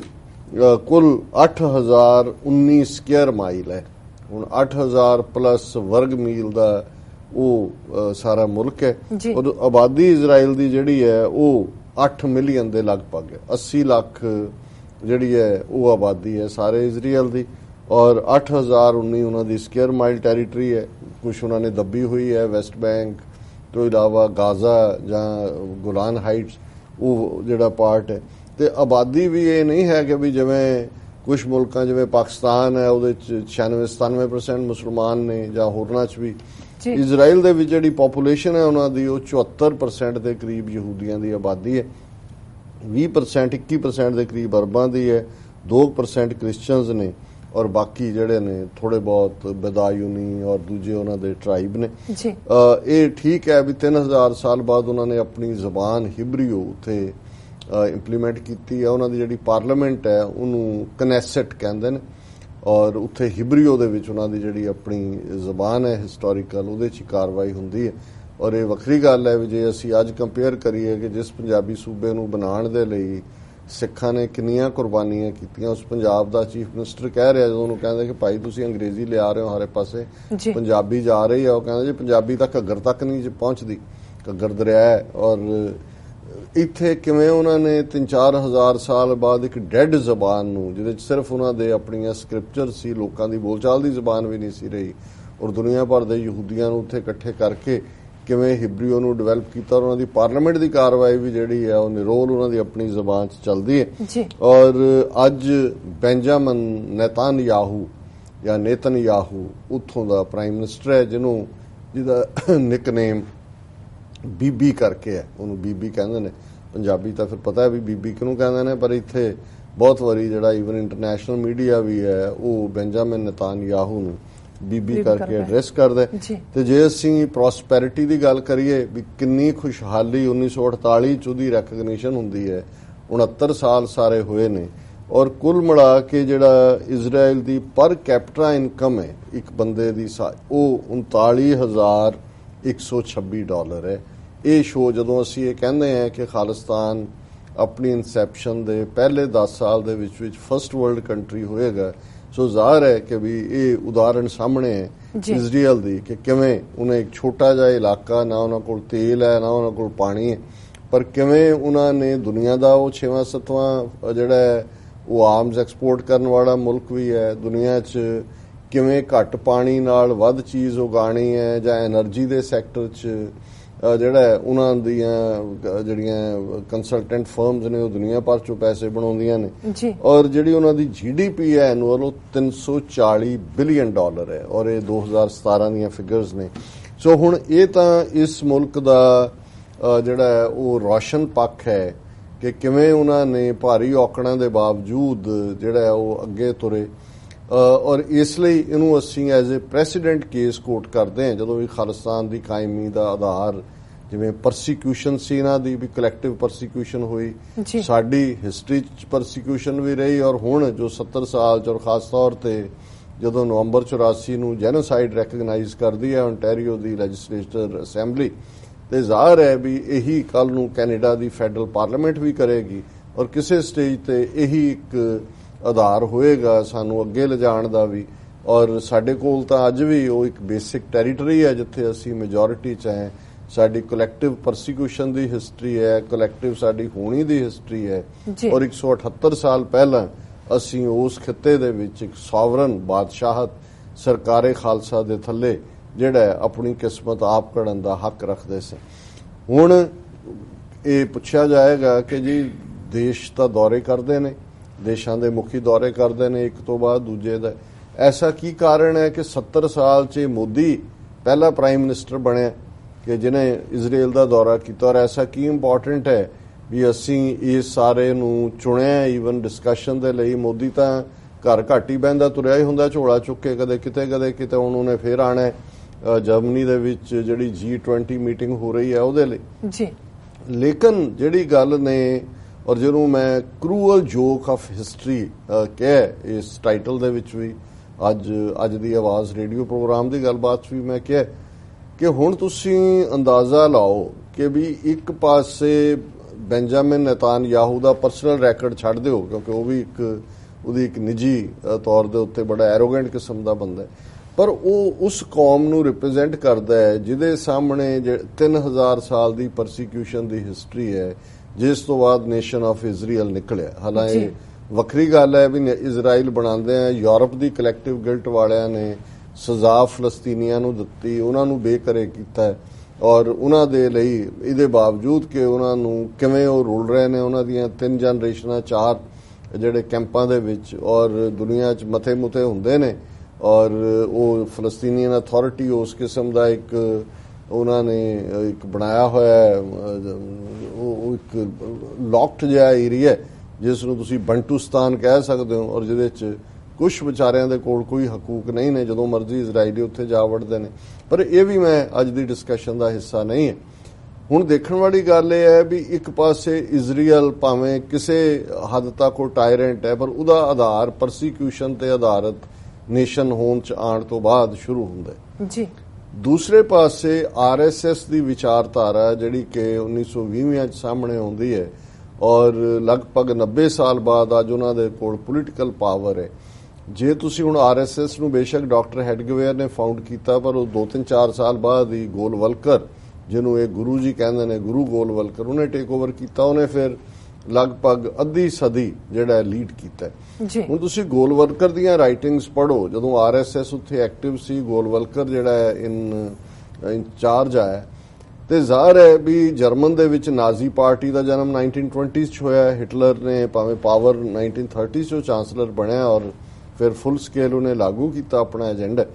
ਕੁੱਲ 8019 ਸਕੁਅਰ ਮਾਈਲ ਹੈ। ਹੁਣ 8000 ਪਲੱਸ ਵਰਗ ਮੀਲ ਦਾ ਉਹ ਸਾਰਾ ਮੁਲਕ ਹੈ ਔਰ ਆਬਾਦੀ ਇਜ਼ਰਾਈਲ ਦੀ ਜਿਹੜੀ ਹੈ ਉਹ 8 ਮਿਲੀਅਨ ਦੇ ਲਗਭਗ ਹੈ। 80 ਲੱਖ ਜਿਹੜੀ ਹੈ ਉਹ ਆਬਾਦੀ ਹੈ ਸਾਰੇ ਇਜ਼ਰਾਈਲ ਦੀ ਔਰ 8019 ਉਹਨਾਂ ਦੀ ਸਕੁਅਰ ਮਾਈਲ ਟੈਰੀਟਰੀ ਹੈ, ਕੁਝ ਉਹਨਾਂ ਨੇ ਦੱਬੀ ਹੋਈ ਹੈ ਵੈਸਟ ਬੈਂਕ ਤੋਂ ਇਲਾਵਾ ਗਾਜ਼ਾ ਜਾਂ ਗੋਲਾਨ ਹਾਈਟਸ ਉਹ ਜਿਹੜਾ ਪਾਰਟ ਹੈ। ਤੇ ਆਬਾਦੀ ਵੀ ਇਹ ਨਹੀਂ ਹੈ ਕਿ ਵੀ ਜਿਵੇਂ ਕੁਝ ਮੁਲਕਾਂ ਜਿਵੇਂ ਪਾਕਿਸਤਾਨ ਹੈ ਉਹਦੇ ਚ 96-97% ਮੁਸਲਮਾਨ ਨੇ ਜਾਂ ਹੋਰਨਾਂ ਚ ਵੀ। ਇਜ਼ਰਾਈਲ ਦੇ ਵਿੱਚ ਜਿਹੜੀ ਪੋਪੂਲੇਸ਼ਨ ਹੈ ਉਹਨਾਂ ਦੀ ਉਹ 74% ਦੇ ਕਰੀਬ ਯਹੂਦੀਆਂ ਦੀ ਆਬਾਦੀ ਹੈ, 20% 21% ਦੇ ਕਰੀਬ ਅਰਬਾਂ ਦੀ ਹੈ, 2% ਕ੍ਰਿਸਚੀਅਨਸ ਨੇ ਔਰ ਬਾਕੀ ਜਿਹੜੇ ਨੇ ਥੋੜੇ ਬਹੁਤ ਬਦਾਯੂਨੀ ਔਰ ਦੂਜੇ ਉਹਨਾਂ ਦੇ ਟ੍ਰਾਈਬ ਨੇ। ਇਹ ਠੀਕ ਹੈ ਵੀ 3000 ਸਾਲ ਬਾਅਦ ਉਹਨਾਂ ਨੇ ਆਪਣੀ ਜ਼ਬਾਨ ਹਿਬਰੀਓ ਉੱਥੇ ਇੰਪਲੀਮੈਂਟ ਕੀਤੀ ਹੈ। ਉਹਨਾਂ ਦੀ ਜਿਹੜੀ ਪਾਰਲੀਮੈਂਟ ਹੈ ਉਹਨੂੰ ਕਨੈਸਟ ਕਹਿੰਦੇ ਨੇ ਔਰ ਉੱਥੇ ਹਿਬਰੀਓ ਦੇ ਵਿੱਚ ਉਹਨਾਂ ਦੀ ਜਿਹੜੀ ਆਪਣੀ ਜ਼ਬਾਨ ਹੈ ਹਿਸਟੋਰੀਕਲ ਉਹਦੇ 'ਚ ਕਾਰਵਾਈ ਹੁੰਦੀ ਹੈ। ਔਰ ਇਹ ਵੱਖਰੀ ਗੱਲ ਹੈ ਵੀ ਜੇ ਅਸੀਂ ਅੱਜ ਕੰਪੇਅਰ ਕਰੀਏ ਕਿ ਜਿਸ ਪੰਜਾਬੀ ਸੂਬੇ ਨੂੰ ਬਣਾਉਣ ਦੇ ਲਈ ਸਿੱਖਾਂ ਨੇ ਕਿੰਨੀਆਂ ਕੁਰਬਾਨੀਆਂ ਕੀਤੀਆਂ, ਉਸ ਪੰਜਾਬ ਦਾ ਚੀਫ ਮਿਨਿਸਟਰ ਕਹਿ ਰਿਹਾ ਜਦੋਂ ਉਹਨੂੰ ਕਹਿੰਦੇ ਕਿ ਭਾਈ ਤੁਸੀਂ ਅੰਗਰੇਜ਼ੀ ਲਿਆ ਰਹੇ ਹੋ ਹਰੇ ਪਾਸੇ, ਪੰਜਾਬੀ ਜਾ ਰਹੀ ਆ, ਉਹ ਕਹਿੰਦੇ ਜੀ ਪੰਜਾਬੀ ਤਾਂ ਘੱਗਰ ਤੱਕ ਨਹੀਂ ਪਹੁੰਚਦੀ, ਘੱਗਰ ਦਰਿਆ ਹੈ। ਔਰ ਇੱਥੇ ਕਿਵੇਂ ਉਹਨਾਂ ਨੇ 3-4 ਹਜ਼ਾਰ ਸਾਲ ਬਾਅਦ ਇੱਕ ਡੈਡ ਜ਼ਬਾਨ ਨੂੰ ਜਿਹਦੇ 'ਚ ਸਿਰਫ ਉਹਨਾਂ ਦੇ ਆਪਣੀਆਂ ਸਕ੍ਰਿਪਚਰ ਸੀ, ਲੋਕਾਂ ਦੀ ਬੋਲਚਾਲ ਦੀ ਜ਼ਬਾਨ ਵੀ ਨਹੀਂ ਸੀ ਰਹੀ, ਔਰ ਦੁਨੀਆ ਭਰ ਦੇ ਯਹੂਦੀਆਂ ਨੂੰ ਉੱਥੇ ਇਕੱਠੇ ਕਰਕੇ ਕਿਵੇਂ ਹਿਬਰੀਓ ਨੂੰ ਡਿਵੈਲਪ ਕੀਤਾ। ਉਹਨਾਂ ਦੀ ਪਾਰਲੀਮੈਂਟ ਦੀ ਕਾਰਵਾਈ ਵੀ ਜਿਹੜੀ ਹੈ ਉਹ ਨਿਰੋਲ ਉਹਨਾਂ ਦੀ ਆਪਣੀ ਜ਼ਬਾਨ 'ਚ ਚੱਲਦੀ ਹੈ। ਔਰ ਅੱਜ ਬੈਂਜਾਮਿਨ ਨੇਤਨਯਾਹੂ ਜਾਂ ਨੇਤਨਯਾਹੂ ਉੱਥੋਂ ਦਾ ਪ੍ਰਾਈਮ ਮਿਨਿਸਟਰ ਹੈ ਜਿਹਦਾ ਨਿਕਨੇਮ ਬੀਬੀ ਕਰਕੇ ਹੈ, ਉਹਨੂੰ ਬੀਬੀ ਕਹਿੰਦੇ ਨੇ। ਪੰਜਾਬੀ ਤਾਂ ਫਿਰ ਪਤਾ ਹੈ ਵੀ ਬੀਬੀ ਕਿਹਨੂੰ ਕਹਿੰਦੇ ਨੇ, ਪਰ ਇੱਥੇ ਬਹੁਤ ਵਾਰੀ ਜਿਹੜਾ ਈਵਨ ਇੰਟਰਨੈਸ਼ਨਲ ਮੀਡੀਆ ਵੀ ਹੈ ਉਹ ਬੈਂਜਾਮਿਨ ਨੇਤਨਯਾਹੂ ਨੂੰ ਬੀਬੀ ਕਰਕੇ ਐਡਰੈਸ ਕਰਦਾ। ਤੇ ਜੇ ਅਸੀਂ ਪ੍ਰੋਸਪੈਰਿਟੀ ਦੀ ਗੱਲ ਕਰੀਏ ਵੀ ਕਿੰਨੀ ਖੁਸ਼ਹਾਲੀ 1948 ਚ ਉਹਦੀ ਰੈਕਗਨੀਸ਼ਨ ਹੁੰਦੀ ਹੈ, 69 ਸਾਲ ਸਾਰੇ ਹੋਏ ਨੇ। ਔਰ ਕੁੱਲ ਮਿਲਾ ਕੇ ਜਿਹੜਾ ਇਜ਼ਰਾਈਲ ਦੀ ਪਰ ਕੈਪੀਟਾ ਇਨਕਮ ਹੈ ਇੱਕ ਬੰਦੇ ਦੀ ਉਹ $39,126 ਹੈ। ਇਹ ਸ਼ੋ ਜਦੋਂ ਅਸੀਂ ਇਹ ਕਹਿੰਦੇ ਹਾਂ ਕਿ ਖਾਲਿਸਤਾਨ ਆਪਣੀ ਇਨਸੈਪਸ਼ਨ ਦੇ ਪਹਿਲੇ 10 ਸਾਲ ਦੇ ਵਿੱਚ ਫਸਟ ਵਰਲਡ ਕੰਟਰੀ ਹੋਏਗਾ, ਸੋ ਜ਼ਾਹਰ ਹੈ ਕਿ ਵੀ ਇਹ ਉਦਾਹਰਣ ਸਾਹਮਣੇ ਹੈ ਇਜ਼ਰਾਈਲ ਦੀ ਕਿ ਕਿਵੇਂ ਉਹਨੇ ਇੱਕ ਛੋਟਾ ਜਿਹਾ ਇਲਾਕਾ, ਨਾ ਉਹਨਾਂ ਕੋਲ ਤੇਲ ਹੈ ਨਾ ਉਹਨਾਂ ਕੋਲ ਪਾਣੀ ਹੈ, ਪਰ ਕਿਵੇਂ ਉਹਨਾਂ ਨੇ ਦੁਨੀਆ ਦਾ ਉਹ 6ਵਾਂ-7ਵਾਂ ਜਿਹੜਾ ਹੈ ਉਹ ਆਰਮਜ਼ ਐਕਸਪੋਰਟ ਕਰਨ ਵਾਲਾ ਮੁਲਕ ਵੀ ਹੈ, ਦੁਨੀਆ 'ਚ ਕਿਵੇਂ ਘੱਟ ਪਾਣੀ ਨਾਲ ਵੱਧ ਚੀਜ਼ ਉਗਾਣੀ ਹੈ, ਜਾਂ ਐਨਰਜੀ ਦੇ ਸੈਕਟਰ 'ਚ ਜਿਹੜਾ ਉਹਨਾਂ ਦੀਆਂ ਜਿਹੜੀਆਂ ਕੰਸਲਟੈਂਟ ਫਰਮਸ ਨੇ ਉਹ ਦੁਨੀਆ ਭਰ ਚੋਂ ਪੈਸੇ ਬਣਾਉਂਦੀਆਂ ਨੇ। ਔਰ ਜਿਹੜੀ ਉਹਨਾਂ ਦੀ GDP ਹੈ ਐਨੂਅਲ ਉਹ $340 ਬਿਲੀਅਨ ਹੈ ਔਰ ਇਹ 2017 ਦੀਆਂ ਫਿਗਰਸ ਨੇ। ਸੋ ਹੁਣ ਇਹ ਤਾਂ ਇਸ ਮੁਲਕ ਦਾ ਜਿਹੜਾ ਹੈ ਉਹ ਰੋਸ਼ਨ ਪੱਖ ਹੈ ਕਿ ਕਿਵੇਂ ਉਹਨਾਂ ਨੇ ਭਾਰੀ ਔਕੜਾਂ ਦੇ ਬਾਵਜੂਦ ਜਿਹੜਾ ਹੈ ਉਹ ਅੱਗੇ ਤੁਰੇ। ਔਰ ਇਸ ਲਈ ਇਹਨੂੰ ਅਸੀਂ ਐਜ਼ ਏ ਪ੍ਰੈਸੀਡੈਂਟ ਕੇਸ ਕੋਟ ਕਰਦੇ ਹਾਂ। ਜਦੋਂ ਵੀ ਖਾਲਿਸਤਾਨ ਦੀ ਕਾਇਮੀ ਦਾ ਆਧਾਰ ਜਿਵੇਂ ਪਰਸੀਕਿਊਸ਼ਨ ਸੀ, ਇਹਨਾਂ ਦੀ ਵੀ ਕਲੈਕਟਿਵ ਪਰਸੀਕਿਊਸ਼ਨ ਹੋਈ, ਸਾਡੀ ਹਿਸਟਰੀ 'ਚ ਪਰਸੀਕਿਊਸ਼ਨ ਵੀ ਰਹੀ, ਔਰ ਹੁਣ ਜੋ 70 ਸਾਲ 'ਚ ਔਰ ਖਾਸ ਤੌਰ ਤੇ ਜਦੋਂ ਨਵੰਬਰ 84 ਨੂੰ ਜੈਨੋਸਾਈਡ ਰੈਕਗਨਾਈਜ਼ ਕਰਦੀ ਹੈ ਓਨਟਾਰੀਓ ਦੀ ਲੈਜਿਸਲੇਚਰ ਅਸੈਂਬਲੀ, ਤੇ ਜ਼ਾਹਰ ਹੈ ਵੀ ਇਹੀ ਕੱਲ ਨੂੰ ਕੈਨੇਡਾ ਦੀ ਫੈਡਰਲ ਪਾਰਲੀਮੈਂਟ ਵੀ ਕਰੇਗੀ ਔਰ ਕਿਸੇ ਸਟੇਜ ਤੇ ਇਹੀ ਇੱਕ ਆਧਾਰ ਹੋਏਗਾ ਸਾਨੂੰ ਅੱਗੇ ਲਿਜਾਣ ਦਾ ਵੀ। ਔਰ ਸਾਡੇ ਕੋਲ ਤਾਂ ਅੱਜ ਵੀ ਉਹ ਇੱਕ ਬੇਸਿਕ ਟੈਰੀਟਰੀ ਹੈ ਜਿੱਥੇ ਅਸੀਂ ਮੈਜੋਰਿਟੀ 'ਚ ਹੈ, ਸਾਡੀ ਕਲੈਕਟਿਵ ਪਰਸੀਕਿਊਸ਼ਨ ਦੀ ਹਿਸਟਰੀ ਹੈ, ਕਲੈਕਟਿਵ ਸਾਡੀ ਹੋਣੀ ਦੀ ਹਿਸਟਰੀ ਹੈ। ਔਰ 178 ਸਾਲ ਪਹਿਲਾਂ ਅਸੀਂ ਉਸ ਖਿੱਤੇ ਦੇ ਵਿੱਚ ਇੱਕ ਸੋਵਰਨ ਬਾਦਸ਼ਾਹਤ ਸਰਕਾਰੇ ਖਾਲਸਾ ਦੇ ਥੱਲੇ ਜਿਹੜਾ ਆਪਣੀ ਕਿਸਮਤ ਆਪ ਘੜਨ ਦਾ ਹੱਕ ਰੱਖਦੇ ਸੀ। ਹੁਣ ਇਹ ਪੁੱਛਿਆ ਜਾਏਗਾ ਕਿ ਜੀ ਦੇਸ਼ ਤਾਂ ਦੌਰੇ ਕਰਦੇ ਨੇ, ਦੇਸ਼ਾਂ ਦੇ ਮੁਖੀ ਦੌਰੇ ਕਰਦੇ ਨੇ ਇੱਕ ਤੋਂ ਬਾਅਦ ਦੂਜੇ ਦਾ, ਐਸਾ ਕੀ ਕਾਰਨ ਹੈ ਕਿ 70 ਸਾਲ 'ਚ ਮੋਦੀ ਪਹਿਲਾ ਪ੍ਰਾਈਮ ਮਿਨਿਸਟਰ ਬਣਿਆ ਕਿ ਜਿਹਨੇ ਇਜ਼ਰਾਈਲ ਦਾ ਦੌਰਾ ਕੀਤਾ, ਔਰ ਐਸਾ ਕੀ ਇੰਪੋਰਟੈਂਟ ਹੈ ਵੀ ਅਸੀਂ ਇਸ ਸਾਰੇ ਨੂੰ ਚੁਣਿਆ ਈਵਨ ਡਿਸਕਸ਼ਨ ਦੇ ਲਈ। ਮੋਦੀ ਤਾਂ ਘਰ ਘੱਟ ਹੀ ਬਹਿੰਦਾ ਤੁਰਿਆ ਹੀ ਹੁੰਦਾ ਝੋਲਾ ਚੁੱਕ ਕੇ, ਕਦੇ ਕਿਤੇ ਕਦੇ ਕਿਤੇ। ਹੁਣ ਉਹਨੇ ਫੇਰ ਆਣਾ ਜਰਮਨੀ ਦੇ ਵਿੱਚ ਜਿਹੜੀ G20 ਮੀਟਿੰਗ ਹੋ ਰਹੀ ਹੈ ਉਹਦੇ ਲਈ। ਲੇਕਿਨ ਜਿਹੜੀ ਗੱਲ ਨੇ ਔਰ ਜਿਹਨੂੰ ਮੈਂ ਕਰੂਅਲ ਜੋਕ ਆਫ ਹਿਸਟਰੀ ਕਿਹਾ ਇਸ ਟਾਈਟਲ ਦੇ ਵਿੱਚ ਵੀ, ਅੱਜ ਦੀ ਆਵਾਜ਼ ਰੇਡੀਓ ਪ੍ਰੋਗਰਾਮ ਦੀ ਗੱਲਬਾਤ 'ਚ ਵੀ ਮੈਂ ਕਿਹਾ ਕਿ ਹੁਣ ਤੁਸੀਂ ਅੰਦਾਜ਼ਾ ਲਾਓ ਕਿ ਵੀ ਇੱਕ ਪਾਸੇ ਬੈਂਜਾਮਿਨ ਨੇਤਨਯਾਹੂ ਦਾ ਪਰਸਨਲ ਰੈਕੋਰਡ ਛੱਡ ਦਿਓ ਕਿਉਂਕਿ ਉਹ ਵੀ ਉਹਦੀ ਇੱਕ ਨਿੱਜੀ ਤੌਰ ਦੇ ਉੱਤੇ ਬੜਾ ਐਰੋਗੈਂਟ ਕਿਸਮ ਦਾ ਬੰਦਾ ਹੈ, ਪਰ ਉਹ ਉਸ ਕੌਮ ਨੂੰ ਰਿਪਰੈਜ਼ੈਂਟ ਕਰਦਾ ਹੈ ਜਿਹਦੇ ਸਾਹਮਣੇ 3000 ਸਾਲ ਦੀ ਪਰਸੀਕਿਊਸ਼ਨ ਦੀ ਹਿਸਟਰੀ ਹੈ, ਜਿਸ ਤੋਂ ਬਾਅਦ ਨੇਸ਼ਨ ਆਫ ਇਜ਼ਰਾਈਲ ਨਿਕਲਿਆ। ਹਾਲਾਂਕਿ ਵੱਖਰੀ ਗੱਲ ਹੈ ਵੀ ਇਜ਼ਰਾਈਲ ਬਣਾਉਂਦੇ ਆ ਯੂਰਪ ਦੀ ਕਲੈਕਟਿਵ ਗਿਲਟ ਵਾਲਿਆਂ ਨੇ ਸਜ਼ਾ ਫਲਸਤੀਨੀਆਂ ਨੂੰ ਦਿੱਤੀ, ਉਹਨਾਂ ਨੂੰ ਬੇਘਰੇ ਕੀਤਾ ਔਰ ਉਹਨਾਂ ਦੇ ਲਈ ਇਹਦੇ ਬਾਵਜੂਦ ਕਿ ਉਹਨਾਂ ਨੂੰ ਕਿਵੇਂ ਉਹ ਰੁਲ ਰਹੇ ਨੇ, ਉਹਨਾਂ ਦੀਆਂ 3 ਜਨਰੇਸ਼ਨਾਂ 4 ਜਿਹੜੇ ਕੈਂਪਾਂ ਦੇ ਵਿੱਚ ਔਰ ਦੁਨੀਆ 'ਚ ਮਥੇ ਮੁਥੇ ਹੁੰਦੇ ਨੇ ਔਰ ਉਹ ਫਲਸਤੀਨੀਅਨ ਅਥਾਰਟੀ ਉਸ ਕਿਸਮ ਦਾ ਇੱਕ ਉਹਨਾਂ ਨੇ ਇੱਕ ਬਣਾਇਆ ਹੋਇਆ ਉਹ ਇੱਕ ਲੌਕਡ ਜਿਹਾ ਏਰੀਆ ਜਿਸ ਨੂੰ ਤੁਸੀਂ ਬੰਟੂਸਤਾਨ ਕਹਿ ਸਕਦੇ ਹੋ ਔਰ ਜਿਹਦੇ 'ਚ ਕੁਝ ਵਿਚਾਰਿਆਂ ਦੇ ਕੋਲ ਕੋਈ ਹਕੂਕ ਨਹੀਂ ਨੇ, ਜਦੋਂ ਮਰਜ਼ੀ ਇਜ਼ਰਾਈਲੀ ਉੱਥੇ ਜਾ ਵੜਦੇ ਨੇ। ਪਰ ਇਹ ਵੀ ਮੈਂ ਅੱਜ ਦੀ ਡਿਸਕਸ਼ਨ ਦਾ ਹਿੱਸਾ ਨਹੀਂ ਹੈ। ਹੁਣ ਦੇਖਣ ਵਾਲੀ ਗੱਲ ਇਹ ਹੈ ਵੀ ਇੱਕ ਪਾਸੇ ਇਜ਼ਰਾਈਲ ਭਾਵੇਂ ਕਿਸੇ ਹੱਦ ਤੱਕ ਉਹ ਟਾਇਰੈਂਟ ਹੈ ਪਰ ਉਹਦਾ ਆਧਾਰ ਪਰਸੀਕਿਊਸ਼ਨ ਤੇ ਆਧਾਰਿਤ ਨੇਸ਼ਨ ਹੋਣ ਚ ਆਉਣ ਤੋਂ ਬਾਅਦ ਸ਼ੁਰੂ ਹੁੰਦਾ ਹੈ ਜੀ। ਦੂਸਰੇ ਪਾਸੇ ਆਰਐਸਐਸ ਦੀ ਵਿਚਾਰਧਾਰਾ ਜਿਹੜੀ ਕਿ 1920 ਚ ਸਾਹਮਣੇ ਆਉਂਦੀ ਹੈ ਔਰ ਲਗਭਗ 90 ਸਾਲ ਬਾਅਦ ਅੱਜ ਉਹਨਾਂ ਦੇ ਕੋਲ ਪੋਲੀਟੀਕਲ ਪਾਵਰ ਹੈ। ਜੇ ਤੁਸੀਂ ਹੁਣ ਆਰਐਸਐਸ ਨੂੰ ਬੇਸ਼ੱਕ ਡਾਕਟਰ ਹੈਡਗਵੇਅਰ ਨੇ ਫਾਊਂਡ ਕੀਤਾ ਪਰ ਉਹ 2-3-4 ਸਾਲ ਬਾਅਦ ਹੀ ਗੋਲਵਲਕਰ ਜਿਹਨੂੰ ਇਹ ਗੁਰੂ ਜੀ ਕਹਿੰਦੇ ਨੇ, ਗੁਰੂ ਗੋਲਵਲਕਰ, ਉਹਨੇ ਟੇਕ ਓਵਰ ਕੀਤਾ। ਉਹਨੇ ਫਿਰ ਲਗਭਗ ਅੱਧੀ ਸਦੀ ਜਿਹੜਾ ਲੀਡ ਕੀਤਾ ਹੁਣ ਤੁਸੀਂ ਗੋਲਵਲਕਰ ਦੀਆਂ ਰਾਈਟਿੰਗਸ ਪੜ੍ਹੋ। ਜਦੋਂ ਆਰਐਸਐਸ ਉੱਥੇ ਐਕਟਿਵ ਸੀ, ਗੋਲਵਲਕਰ ਜਿਹੜਾ ਇੰਚਾਰਜ ਆਇਆ ਤੇ ਜ਼ਾਹਰ ਹੈ ਵੀ ਜਰਮਨ ਦੇ ਵਿੱਚ ਨਾਜ਼ੀ ਪਾਰਟੀ ਦਾ ਜਨਮ 1920s 'ਚ ਹੋਇਆ। ਹਿਟਲਰ ਨੇ ਭਾਵੇਂ ਪਾਵਰ 1930s 'ਚ ਚਾਂਸਲਰ ਬਣਿਆ ਔਰ ਫਿਰ ਫੁੱਲ ਸਕੇਲ ਉਹਨੇ ਲਾਗੂ ਕੀਤਾ ਆਪਣਾ ਏਜੰਡਾ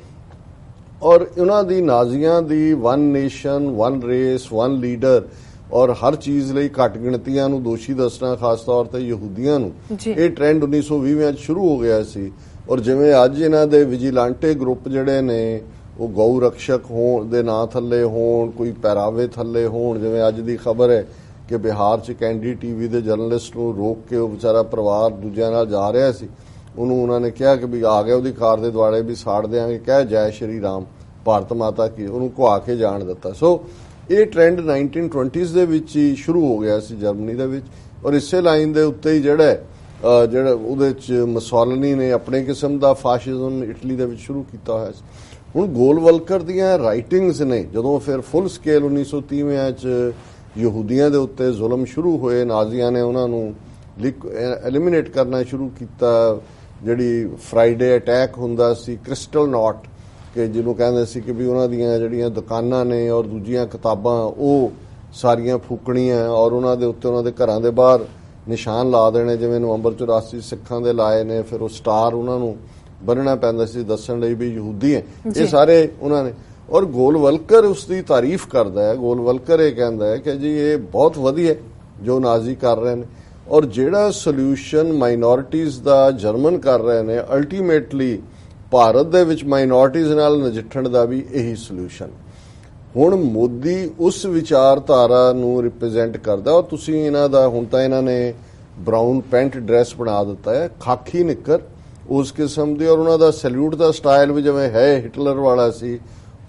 ਔਰ ਉਹਨਾਂ ਦੀ ਨਾਜ਼ੀਆਂ ਦੀ 1 ਨੇਸ਼ਨ 1 ਰੇਸ 1 ਲੀਡਰ ਔਰ ਹਰ ਚੀਜ਼ ਲਈ ਘੱਟ ਗਿਣਤੀਆਂ ਨੂੰ ਦੋਸ਼ੀ ਦੱਸਣਾ, ਖਾਸ ਤੌਰ ਤੇ ਯਹੂਦੀਆਂ ਨੂੰ, ਇਹ ਟ੍ਰੈਂਡ 1920 ਚ ਸ਼ੁਰੂ ਹੋ ਗਿਆ ਸੀ। ਔਰ ਜਿਵੇਂ ਅੱਜ ਇਹਨਾਂ ਦੇ ਵਿਜੀਲਾਂਟੇ ਗਰੁੱਪ ਜਿਹੜੇ ਨੇ ਉਹ ਗਊ ਰਕਸ਼ਕ ਹੋਣ ਦੇ ਨਾਂ ਥੱਲੇ ਹੋਣ, ਕੋਈ ਪਹਿਰਾਵੇ ਥੱਲੇ ਹੋਣ। ਜਿਵੇਂ ਅੱਜ ਦੀ ਖਬਰ ਹੈ ਕਿ ਬਿਹਾਰ 'ਚ ਕੈਂਡੀ ਟੀਵੀ ਦੇ ਜਰਨਲਿਸਟ ਨੂੰ ਰੋਕ ਕੇ ਉਹ ਵਿਚਾਰਾ ਪਰਿਵਾਰ ਦੂਜਿਆਂ ਨਾਲ ਜਾ ਰਿਹਾ ਸੀ, ਉਹਨੂੰ ਉਹਨਾਂ ਨੇ ਕਿਹਾ ਕਿ ਵੀ ਆ ਗਿਆ ਉਹਦੀ ਕਾਰ ਦੇ ਦੁਆਲੇ ਵੀ ਸਾੜ ਦਿਆਂਗੇ, ਕਹਿ ਜੈ ਸ਼੍ਰੀ ਰਾਮ ਭਾਰਤ ਮਾਤਾ ਕੀ, ਉਹਨੂੰ ਘੁਆ ਕੇ ਜਾਣ ਦਿੱਤਾ। ਸੋ ਇਹ ਟ੍ਰੈਂਡ 1920s ਦੇ ਵਿੱਚ ਹੀ ਸ਼ੁਰੂ ਹੋ ਗਿਆ ਸੀ ਜਰਮਨੀ ਦੇ ਵਿੱਚ ਔਰ ਇਸੇ ਲਾਈਨ ਦੇ ਉੱਤੇ ਹੀ ਜਿਹੜਾ ਉਹਦੇ 'ਚ ਮੁਸੋਲਿਨੀ ਨੇ ਆਪਣੇ ਕਿਸਮ ਦਾ ਫਾਸ਼ਿਜ਼ਮ ਇਟਲੀ ਦੇ ਵਿੱਚ ਸ਼ੁਰੂ ਕੀਤਾ ਹੋਇਆ ਸੀ। ਹੁਣ ਗੋਲਵਲਕਰ ਦੀਆਂ ਰਾਈਟਿੰਗਸ ਨੇ ਜਦੋਂ ਫਿਰ ਫੁੱਲ ਸਕੇਲ 1930 ਚ ਯਹੂਦੀਆਂ ਦੇ ਉੱਤੇ ਜ਼ੁਲਮ ਸ਼ੁਰੂ ਹੋਏ, ਨਾਜ਼ੀਆਂ ਨੇ ਉਹਨਾਂ ਨੂੰ ਐਲੀਮੀਨੇਟ ਕਰਨਾ ਸ਼ੁਰੂ ਕੀਤਾ। ਜਿਹੜੀ ਫਰਾਈਡੇ ਅਟੈਕ ਹੁੰਦਾ ਸੀ, ਕ੍ਰਿਸਟਲ ਨੋਟ ਕਿ ਜਿਹਨੂੰ ਕਹਿੰਦੇ ਸੀ ਕਿ ਵੀ ਉਹਨਾਂ ਦੀਆਂ ਜਿਹੜੀਆਂ ਦੁਕਾਨਾਂ ਨੇ ਔਰ ਦੂਜੀਆਂ ਕਿਤਾਬਾਂ ਉਹ ਸਾਰੀਆਂ ਫੂਕਣੀਆਂ ਔਰ ਉਹਨਾਂ ਦੇ ਉੱਤੇ ਉਹਨਾਂ ਦੇ ਘਰਾਂ ਦੇ ਬਾਹਰ ਨਿਸ਼ਾਨ ਲਾ ਦੇਣੇ, ਜਿਵੇਂ ਨਵੰਬਰ 84 ਸਿੱਖਾਂ ਦੇ ਲਾਏ ਨੇ। ਫਿਰ ਉਹ ਸਟਾਰ ਉਹਨਾਂ ਨੂੰ ਬੰਨਣਾ ਪੈਂਦਾ ਸੀ ਦੱਸਣ ਲਈ ਵੀ ਯਹੂਦੀ ਹੈ। ਇਹ ਸਾਰੇ ਉਹਨਾਂ ਨੇ ਔਰ ਗੋਲਵਲਕਰ ਉਸ ਦੀ ਤਾਰੀਫ ਕਰਦਾ ਹੈ। ਗੋਲਵਲਕਰ ਇਹ ਕਹਿੰਦਾ ਹੈ ਕਿ ਜੀ ਇਹ ਬਹੁਤ ਵਧੀਆ ਜੋ ਨਾਜ਼ੀ ਕਰ ਰਹੇ ਨੇ ਔਰ ਜਿਹੜਾ ਸੋਲੂਸ਼ਨ ਮਾਈਨੋਰਿਟੀਜ਼ ਦਾ ਜਰਮਨ ਕਰ ਰਹੇ ਨੇ, ਅਲਟੀਮੇਟਲੀ ਭਾਰਤ ਦੇ ਵਿੱਚ ਮਾਈਨੋਰਿਟੀਜ਼ ਨਾਲ ਨਜਿੱਠਣ ਦਾ ਵੀ ਇਹੀ ਸੋਲੂਸ਼ਨ। ਹੁਣ ਮੋਦੀ ਉਸ ਵਿਚਾਰਧਾਰਾ ਨੂੰ ਰਿਪਰੈਜ਼ੈਂਟ ਕਰਦਾ ਔਰ ਤੁਸੀਂ ਇਹਨਾਂ ਦਾ ਹੁਣ ਤਾਂ ਇਹਨਾਂ ਨੇ ਬਰਾਊਨ ਪੈਂਟ ਡਰੈਸ ਬਣਾ ਦਿੱਤਾ ਹੈ, ਖਾਕੀ ਨਿੱਕਰ ਉਸ ਕਿਸਮ ਦੀ ਔਰ ਉਹਨਾਂ ਦਾ ਸੈਲੂਟ ਦਾ ਸਟਾਈਲ ਵੀ ਜਿਵੇਂ ਹੈ ਹਿਟਲਰ ਵਾਲਾ ਸੀ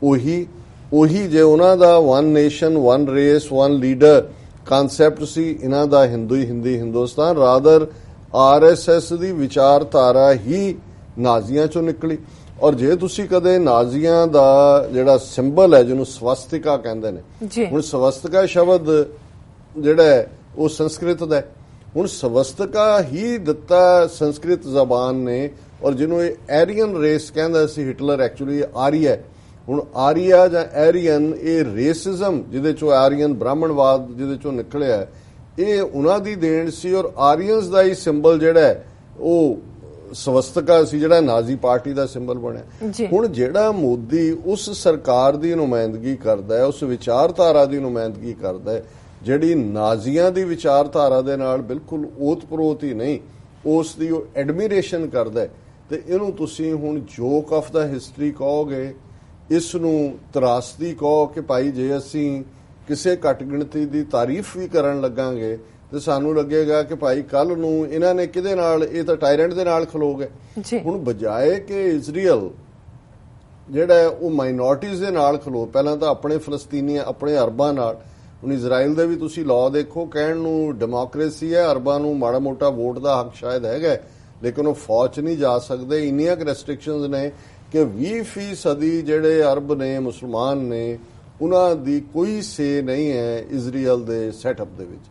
ਉਹੀ ਜੇ ਉਹਨਾਂ ਦਾ 1 ਨੇਸ਼ਨ 1 ਰੇਸ 1 ਲੀਡਰ ਕਾਨਸੈਪਟ ਸੀ, ਇਹਨਾਂ ਦਾ ਹਿੰਦੁਸਤਾਨ ਰਾਦਰ ਆਰਐਸਐਸ ਦੀ ਵਿਚਾਰਧਾਰਾ ਹੀ ਨਾਜ਼ੀਆਂ ਚੋਂ ਨਿਕਲੀ। ਔਰ ਜੇ ਤੁਸੀਂ ਕਦੇ ਨਾਜ਼ੀਆਂ ਦਾ ਜਿਹੜਾ ਸਿੰਬਲ ਹੈ ਜਿਹਨੂੰ ਸਵਸਤਿਕਾ ਕਹਿੰਦੇ ਨੇ, ਹੁਣ ਸਵਸਤਿਕਾ ਸ਼ਬਦ ਜਿਹੜਾ ਉਹ ਸੰਸਕ੍ਰਿਤ ਦਾ, ਹੁਣ ਸਵਸਤਿਕਾ ਹੀ ਦਿੱਤਾ ਸੰਸਕ੍ਰਿਤ ਜ਼ਬਾਨ ਨੇ ਔਰ ਜਿਹਨੂੰ ਇਹ ਐਰੀਅਨ ਰੇਸ ਕਹਿੰਦਾ ਸੀ ਹਿਟਲਰ, ਐਕਚੁਅਲੀ ਆਰੀਆ। ਹੁਣ ਆਰੀਆ ਜਾਂ ਐਰੀਅਨ ਇਹ ਰੇਸਿਜ਼ਮ ਜਿਹਦੇ ਚੋਂ ਆਰੀਅਨ ਬ੍ਰਾਹਮਣਵਾਦ ਜਿਹਦੇ ਚੋਂ ਨਿਕਲਿਆ ਇਹ ਉਹਨਾਂ ਦੀ ਦੇਣ ਸੀ ਔਰ ਆਰੀਅਨਸ ਦਾ ਹੀ ਸਿੰਬਲ ਜਿਹੜਾ ਉਹ ਸਵਸਤਿਕਾ ਸੀ ਜਿਹੜਾ ਨਾਜ਼ੀ ਪਾਰਟੀ ਦਾ ਸਿੰਬਲ ਬਣਿਆ। ਹੁਣ ਜਿਹੜਾ ਮੋਦੀ ਉਸ ਸਰਕਾਰ ਦੀ ਨੁਮਾਇੰਦਗੀ ਕਰਦਾ ਹੈ, ਉਸ ਵਿਚਾਰਧਾਰਾ ਦੀ ਨੁਮਾਇੰਦਗੀ ਕਰਦਾ ਹੈ ਜਿਹੜੀ ਨਾਜ਼ੀਆਂ ਦੀ ਵਿਚਾਰਧਾਰਾ ਦੇ ਨਾਲ ਬਿਲਕੁਲ ਓਤ-ਪ੍ਰੋਤ ਹੀ ਨਹੀਂ, ਉਸ ਦੀ ਉਹ ਐਡਮੀਰੇਸ਼ਨ ਕਰਦਾ ਹੈ ਤੇ ਇਹਨੂੰ ਤੁਸੀਂ ਹੁਣ ਜੋਕ ਆਫ ਦਾ ਹਿਸਟਰੀ ਕਹੋਗੇ, ਇਸ ਨੂੰ ਤਰਾਸਦੀ ਕਹੋ ਕਿ ਭਾਈ ਜੇ ਅਸੀਂ ਕਿਸੇ ਘੱਟ ਗਿਣਤੀ ਦੀ ਤਾਰੀਫ ਵੀ ਕਰਨ ਲੱਗਾਂਗੇ ਤੇ ਸਾਨੂੰ ਲੱਗੇਗਾ ਕਿ ਭਾਈ ਕੱਲ ਨੂੰ ਇਹਨਾਂ ਨੇ ਕਿਹਦੇ ਨਾਲ, ਇਹ ਤਾਂ ਟਾਇਰੈਂਟ ਦੇ ਨਾਲ ਖਲੋ ਗਏ। ਹੁਣ ਬਜਾਏ ਕਿ ਇਜ਼ਰਾਈਲ ਜਿਹੜਾ ਉਹ ਮਾਈਨੋਰਿਟੀਜ਼ ਦੇ ਨਾਲ ਖਲੋ, ਪਹਿਲਾਂ ਤਾਂ ਆਪਣੇ ਫਲਸਤੀਨੀ ਆਪਣੇ ਅਰਬਾਂ ਨਾਲ। ਹੁਣ ਇਜ਼ਰਾਈਲ ਦੇ ਵੀ ਤੁਸੀਂ ਲਾਅ ਦੇਖੋ, ਕਹਿਣ ਨੂੰ ਡੈਮੋਕ੍ਰੇਸੀ ਹੈ, ਅਰਬਾਂ ਨੂੰ ਮਾੜਾ ਮੋਟਾ ਵੋਟ ਦਾ ਹੱਕ ਸ਼ਾਇਦ ਹੈਗਾ ਲੇਕਿਨ ਉਹ ਫੌਜ ਨਹੀਂ ਜਾ ਸਕਦੇ, ਇੰਨੀਆਂ ਰੈਸਟ੍ਰਿਕਸ਼ਨਸ ਨੇ ਕਿ 20% ਜਿਹੜੇ ਅਰਬ ਨੇ ਮੁਸਲਮਾਨ ਨੇ ਉਹਨਾਂ ਦੀ ਕੋਈ ਸੇ ਨਹੀਂ ਹੈ ਇਜ਼ਰਾਈਲ ਦੇ ਸੈਟਅਪ ਦੇ ਵਿੱਚ।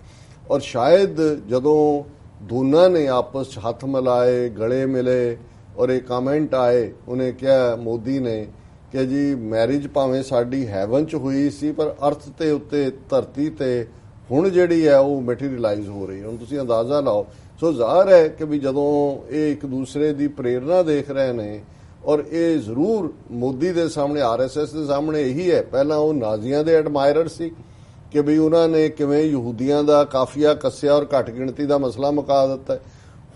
ਔਰ ਸ਼ਾਇਦ ਜਦੋਂ ਦੋਨਾਂ ਨੇ ਆਪਸ 'ਚ ਹੱਥ ਮਿਲਾਏ, ਗਲੇ ਮਿਲੇ ਔਰ ਇਹ ਕਮੈਂਟ ਆਏ। ਉਹਨੇ ਕਿਹਾ, ਮੋਦੀ ਨੇ, ਕਿ ਜੀ ਮੈਰਿਜ ਭਾਵੇਂ ਸਾਡੀ ਹੈਵਨ 'ਚ ਹੋਈ ਸੀ ਪਰ ਅਰਥ ਤੇ ਉੱਤੇ ਧਰਤੀ ਤੇ ਹੁਣ ਜਿਹੜੀ ਹੈ ਉਹ ਮੈਟੀਰੀਅਲਾਈਜ਼ ਹੋ ਰਹੀ ਹੈ। ਹੁਣ ਤੁਸੀਂ ਅੰਦਾਜ਼ਾ ਲਾਓ। ਸੋ ਜ਼ਾਹਰ ਹੈ ਕਿ ਵੀ ਜਦੋਂ ਇਹ ਇੱਕ ਦੂਸਰੇ ਦੀ ਪ੍ਰੇਰਣਾ ਦੇਖ ਰਹੇ ਨੇ, ਔਰ ਇਹ ਜ਼ਰੂਰ ਮੋਦੀ ਦੇ ਸਾਹਮਣੇ, RSS ਦੇ ਸਾਹਮਣੇ ਇਹੀ ਹੈ। ਪਹਿਲਾਂ ਉਹ ਨਾਜ਼ੀਆਂ ਦੇ ਐਡਮਾਇਰਰ ਸੀ ਕਿ ਵੀ ਉਹਨਾਂ ਨੇ ਕਿਵੇਂ ਯਹੂਦੀਆਂ ਦਾ ਕਾਫੀਆ ਕੱਸਿਆ ਔਰ ਘੱਟ ਗਿਣਤੀ ਦਾ ਮਸਲਾ ਮੁਕਾ ਦਿੱਤਾ।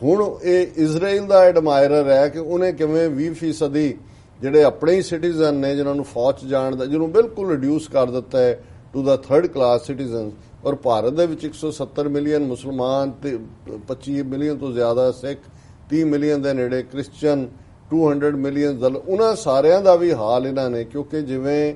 ਹੁਣ ਇਹ ਇਜ਼ਰਾਈਲ ਦਾ ਐਡਮਾਇਰਰ ਹੈ ਕਿ ਉਹਨੇ ਕਿਵੇਂ 20% ਜਿਹੜੇ ਆਪਣੇ ਹੀ ਸਿਟੀਜ਼ਨ ਨੇ, ਜਿਨ੍ਹਾਂ ਨੂੰ ਫੌਜ ਜਾਣ ਦਾ, ਜਿਹਨੂੰ ਬਿਲਕੁਲ ਰਿਡਿਊਸ ਕਰ ਦਿੱਤਾ ਹੈ to the 3rd class citizen. ਔਰ ਭਾਰਤ ਦੇ ਵਿੱਚ 170 ਮਿਲੀਅਨ ਮੁਸਲਮਾਨ ਤੇ 25 ਮਿਲੀਅਨ ਤੋਂ ਜ਼ਿਆਦਾ ਸਿੱਖ, 30 ਮਿਲੀਅਨ ਦੇ ਨੇੜੇ ਕ੍ਰਿਸਚੀਅਨ, 200 ਮਿਲੀਅਨ ਦਲ, ਉਹਨਾਂ ਸਾਰਿਆਂ ਦਾ ਵੀ ਹਾਲ ਇਹਨਾਂ ਨੇ, ਕਿਉਂਕਿ ਜਿਵੇਂ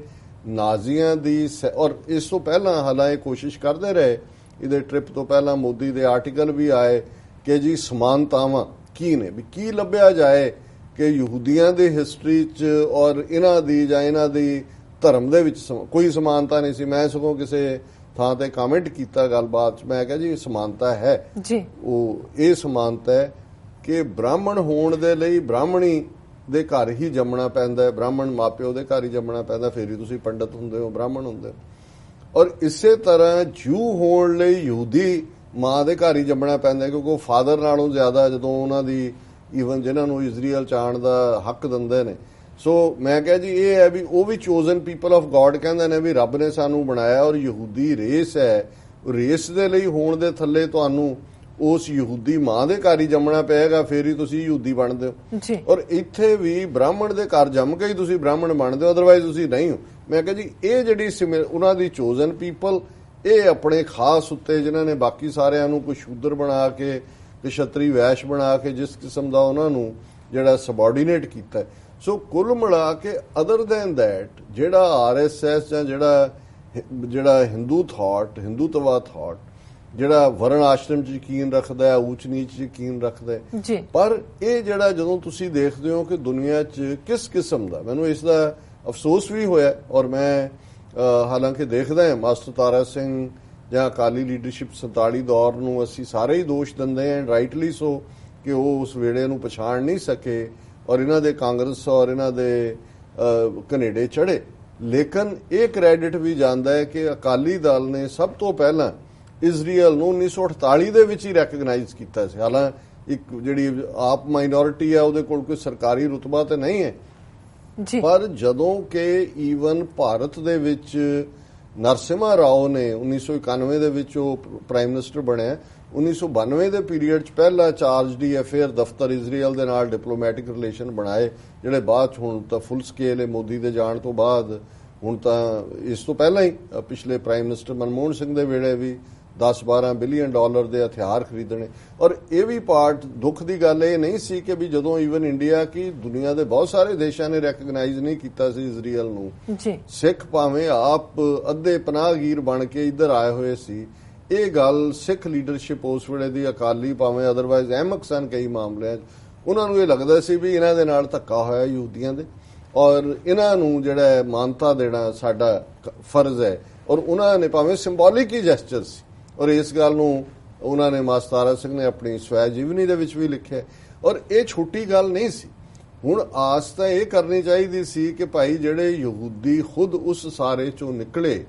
ਨਾਜ਼ੀਆਂ ਦੀ, ਔਰ ਇਸ ਤੋਂ ਪਹਿਲਾਂ ਹਾਲਾਂਕਿ ਕੋਸ਼ਿਸ਼ ਕਰਦੇ ਰਹੇ, ਇਹਦੇ ਟ੍ਰਿਪ ਤੋਂ ਪਹਿਲਾਂ ਮੋਦੀ ਦੇ ਆਰਟੀਕਲ ਵੀ ਆਏ ਕਿ ਜੀ ਸਮਾਨਤਾਵਾਂ ਕੀ ਨੇ, ਵੀ ਕੀ ਲੱਭਿਆ ਜਾਏ ਕਿ ਯਹੂਦੀਆਂ ਦੀ ਹਿਸਟਰੀ 'ਚ ਔਰ ਇਹਨਾਂ ਦੀ ਜਾਂ ਇਹਨਾਂ ਦੀ ਧਰਮ ਦੇ ਵਿੱਚ ਕੋਈ ਸਮਾਨਤਾ ਨਹੀਂ ਸੀ। ਮੈਂ ਸਗੋਂ ਕਿਸੇ ਥਾਂ ਤੇ ਕਮੈਂਟ ਕੀਤਾ ਗੱਲਬਾਤ 'ਚ, ਮੈਂ ਕਿਹਾ ਜੀ ਸਮਾਨਤਾ ਹੈ ਜੀ। ਉਹ ਇਹ ਸਮਾਨਤਾ ਹੈ ਕਿ ਬ੍ਰਾਹਮਣ ਹੋਣ ਦੇ ਲਈ ਬ੍ਰਾਹਮਣੀ ਦੇ ਘਰ ਹੀ ਜੰਮਣਾ ਪੈਂਦਾ ਹੈ, ਬ੍ਰਾਹਮਣ ਮਾਪਿਓ ਦੇ ਘਰ ਹੀ ਜੰਮਣਾ ਪੈਂਦਾ, ਫਿਰ ਹੀ ਤੁਸੀਂ ਪੰਡਤ ਹੁੰਦੇ ਹੋ, ਬ੍ਰਾਹਮਣ ਹੁੰਦੇ ਹੋ। ਔਰ ਇਸੇ ਤਰ੍ਹਾਂ ਜੂ ਹੋਣ ਲਈ ਯਹੂਦੀ ਮਾਂ ਦੇ ਘਰ ਹੀ ਜੰਮਣਾ ਪੈਂਦਾ, ਕਿਉਂਕਿ ਉਹ ਫਾਦਰ ਨਾਲੋਂ ਜ਼ਿਆਦਾ ਜਦੋਂ ਉਹਨਾਂ ਦੀ ਈਵਨ ਜਿਨ੍ਹਾਂ ਨੂੰ ਇਜ਼ਰਾਈਲ ਚਾਣ ਦਾ ਹੱਕ ਦਿੰਦੇ ਨੇ। ਸੋ ਮੈਂ ਕਿਹਾ ਜੀ ਇਹ ਹੈ ਵੀ ਉਹ ਵੀ ਚੋਜ਼ਨ ਪੀਪਲ ਆਫ ਗॉड ਕਹਿੰਦੇ ਨੇ ਵੀ ਰੱਬ ਨੇ ਸਾਨੂੰ ਬਣਾਇਆ, ਔਰ ਯਹੂਦੀ ਰੇਸ ਹੈ, ਰੇਸ ਦੇ ਲਈ ਹੋਣ ਦੇ ਥੱਲੇ ਤੁਹਾਨੂੰ ਉਸ ਯਹੂਦੀ ਮਾਂ ਦੇ ਘਰ ਹੀ ਜੰਮਣਾ ਪਏਗਾ, ਫੇਰ ਹੀ ਤੁਸੀਂ ਯਹੂਦੀ ਬਣਦੇ ਹੋ ਜੀ। ਔਰ ਇੱਥੇ ਵੀ ਬ੍ਰਾਹਮਣ ਦੇ ਘਰ ਜੰਮ ਕੇ ਹੀ ਤੁਸੀਂ ਬ੍ਰਾਹਮਣ ਬਣਦੇ ਹੋ, ਅਦਰਵਾਈਜ਼ ਤੁਸੀਂ ਨਹੀਂ ਹੋ। ਮੈਂ ਕਿਹਾ ਜੀ ਇਹ ਜਿਹੜੀ ਉਹਨਾਂ ਦੀ ਚੋਜ਼ਨ ਪੀਪਲ, ਇਹ ਆਪਣੇ ਖਾਸ ਉੱਤੇ ਜਿਨ੍ਹਾਂ ਨੇ ਬਾਕੀ ਸਾਰਿਆਂ ਨੂੰ ਕੋਈ ਸ਼ੂਦਰ ਬਣਾ ਕੇ, ਕਸ਼ਤਰੀ ਵੈਸ਼ ਬਣਾ ਕੇ, ਜਿਸ ਕਿਸਮ ਦਾ ਉਹਨਾਂ ਨੂੰ ਜਿਹੜਾ ਸਬਆਰਡੀਨੇਟ ਕੀਤਾ। ਸੋ ਕੁੱਲ ਮਿਲਾ ਕੇ ਅਦਰ ਦੈਨ ਦੈਟ ਜਿਹੜਾ RSS ਜਾਂ ਜਿਹੜਾ ਹਿੰਦੂ ਥਾਟ, ਹਿੰਦੂਤਵਾ ਥਾਟ, ਜਿਹੜਾ ਵਰਨ ਆਸ਼ਰਮ 'ਚ ਯਕੀਨ ਰੱਖਦਾ ਹੈ, ਊਚ ਨੀਚ 'ਚ ਯਕੀਨ ਰੱਖਦਾ ਹੈ, ਪਰ ਇਹ ਜਿਹੜਾ ਜਦੋਂ ਤੁਸੀਂ ਦੇਖਦੇ ਹੋ ਕਿ ਦੁਨੀਆ 'ਚ ਕਿਸ ਕਿਸਮ ਦਾ, ਮੈਨੂੰ ਇਸ ਦਾ ਅਫਸੋਸ ਵੀ ਹੋਇਆ। ਔਰ ਮੈਂ ਹਾਲਾਂਕਿ ਦੇਖਦਾ ਹਾਂ ਮਾਸਟਰ ਤਾਰਾ ਸਿੰਘ ਜਾਂ ਅਕਾਲੀ ਲੀਡਰਸ਼ਿਪ 47 ਦੌਰ ਨੂੰ ਅਸੀਂ ਸਾਰੇ ਹੀ ਦੋਸ਼ ਦਿੰਦੇ ਹਾਂ, ਰਾਈਟਲੀ ਸੋ, ਕਿ ਉਹ ਉਸ ਵੇਲੇ ਨੂੰ ਪਛਾਣ ਨਹੀਂ ਸਕੇ ਔਰ ਇਹਨਾਂ ਦੇ ਕਾਂਗਰਸ ਔਰ ਇਹਨਾਂ ਦੇ ਕੈਨੇਡੇ ਚੜੇ। ਲੇਕਿਨ ਇਹ ਕ੍ਰੈਡਿਟ ਵੀ ਜਾਂਦਾ ਹੈ ਕਿ ਅਕਾਲੀ ਦਲ ਨੇ ਸਭ ਤੋਂ ਪਹਿਲਾਂ ਇਜ਼ਰਾਈਲ ਨੂੰ 1948 ਦੇ ਵਿੱਚ ਹੀ ਰੈਕਗਨਾਈਜ਼ ਕੀਤਾ ਸੀ। ਹਾਲਾਂਕਿ ਇੱਕ ਜਿਹੜੀ ਆਪ ਮਾਈਨੋਰਿਟੀ ਹੈ ਉਹਦੇ ਕੋਲ ਕੋਈ ਸਰਕਾਰੀ ਰੁਤਬਾ ਤੇ ਨਹੀਂ ਹੈ ਜੀ, ਪਰ ਜਦੋਂ ਕਿ ਈਵਨ ਭਾਰਤ ਦੇ ਵਿੱਚ ਨਰਸਿਮਹਾ ਰਾਓ ਨੇ 1991 ਦੇ ਵਿੱਚ ਉਹ ਪ੍ਰਾਈਮ ਮਿਨਿਸਟਰ ਬਣਿਆ, 1992 ਦੇ ਪੀਰੀਅਡ 'ਚ ਪਹਿਲਾ ਚਾਰਜ ਡੀ ਅਫੇਅਰ ਦਫ਼ਤਰ ਇਜ਼ਰਾਈਲ ਦੇ ਨਾਲ ਡਿਪਲੋਮੈਟਿਕ ਰਿਲੇਸ਼ਨ ਬਣਾਏ, ਜਿਹੜੇ ਬਾਅਦ 'ਚ ਹੁਣ ਤਾਂ ਫੁੱਲ ਸਕੇਲ ਹੈ ਮੋਦੀ ਦੇ ਜਾਣ ਤੋਂ ਬਾਅਦ। ਹੁਣ ਤਾਂ ਇਸ ਤੋਂ ਪਹਿਲਾਂ ਹੀ ਪਿਛਲੇ ਪ੍ਰਾਈਮ ਮਿਨਿਸਟਰ ਮਨਮੋਹਨ ਸਿੰਘ ਦੇ ਵੇਲੇ ਵੀ 10-12 ਬਿਲੀਅਨ ਡਾਲਰ ਦੇ ਹਥਿਆਰ ਖਰੀਦਣੇ। ਔਰ ਇਹ ਵੀ ਪਾਰਟ ਦੁੱਖ ਦੀ ਗੱਲ ਇਹ ਨਹੀਂ ਸੀ ਕਿ ਵੀ ਜਦੋਂ ਈਵਨ ਇੰਡੀਆ ਕੀ ਦੁਨੀਆ ਦੇ ਬਹੁਤ ਸਾਰੇ ਦੇਸ਼ਾਂ ਨੇ ਰੈਕਗਨਾਈਜ਼ ਨਹੀਂ ਕੀਤਾ ਸੀ ਇਜ਼ਰਾਈਲ ਨੂੰ, ਸਿੱਖ ਭਾਵੇਂ ਆਪ ਅੱਧੇ ਪਨਾਹਗੀਰ ਬਣ ਕੇ ਇੱਧਰ ਆਏ ਹੋਏ ਸੀ। ਇਹ ਗੱਲ ਸਿੱਖ ਲੀਡਰਸ਼ਿਪ ਉਸ ਵੇਲੇ ਦੀ ਅਕਾਲੀ ਭਾਵੇਂ ਅਦਰਵਾਈਜ਼ ਅਹਿਮਕ ਸਨ ਕਈ ਮਾਮਲਿਆਂ 'ਚ, ਉਹਨਾਂ ਨੂੰ ਇਹ ਲੱਗਦਾ ਸੀ ਵੀ ਇਹਨਾਂ ਦੇ ਨਾਲ ਧੱਕਾ ਹੋਇਆ ਯਹੂਦੀਆਂ ਦੇ, ਔਰ ਇਹਨਾਂ ਨੂੰ ਜਿਹੜਾ ਮਾਨਤਾ ਦੇਣਾ ਸਾਡਾ ਫਰਜ਼ ਹੈ। ਔਰ ਉਹਨਾਂ ਨੇ ਭਾਵੇਂ ਸਿੰਬੋਲਿਕ ਹੀ ਜੈਸਚਰ ਸੀ, ਔਰ ਇਸ ਗੱਲ ਨੂੰ ਉਹਨਾਂ ਨੇ ਮਾਸਟਰ ਤਾਰਾ ਸਿੰਘ ਨੇ ਆਪਣੀ ਸਵੈ ਜੀਵਨੀ ਦੇ ਵਿੱਚ ਵੀ ਲਿਖਿਆ। ਔਰ ਇਹ ਛੋਟੀ ਗੱਲ ਨਹੀਂ ਸੀ। ਹੁਣ ਆਸ ਤਾਂ ਇਹ ਕਰਨੀ ਚਾਹੀਦੀ ਸੀ ਕਿ ਭਾਈ ਜਿਹੜੇ ਯਹੂਦੀ ਖੁਦ ਉਸ ਸਾਰੇ ਚੋਂ ਨਿਕਲੇ,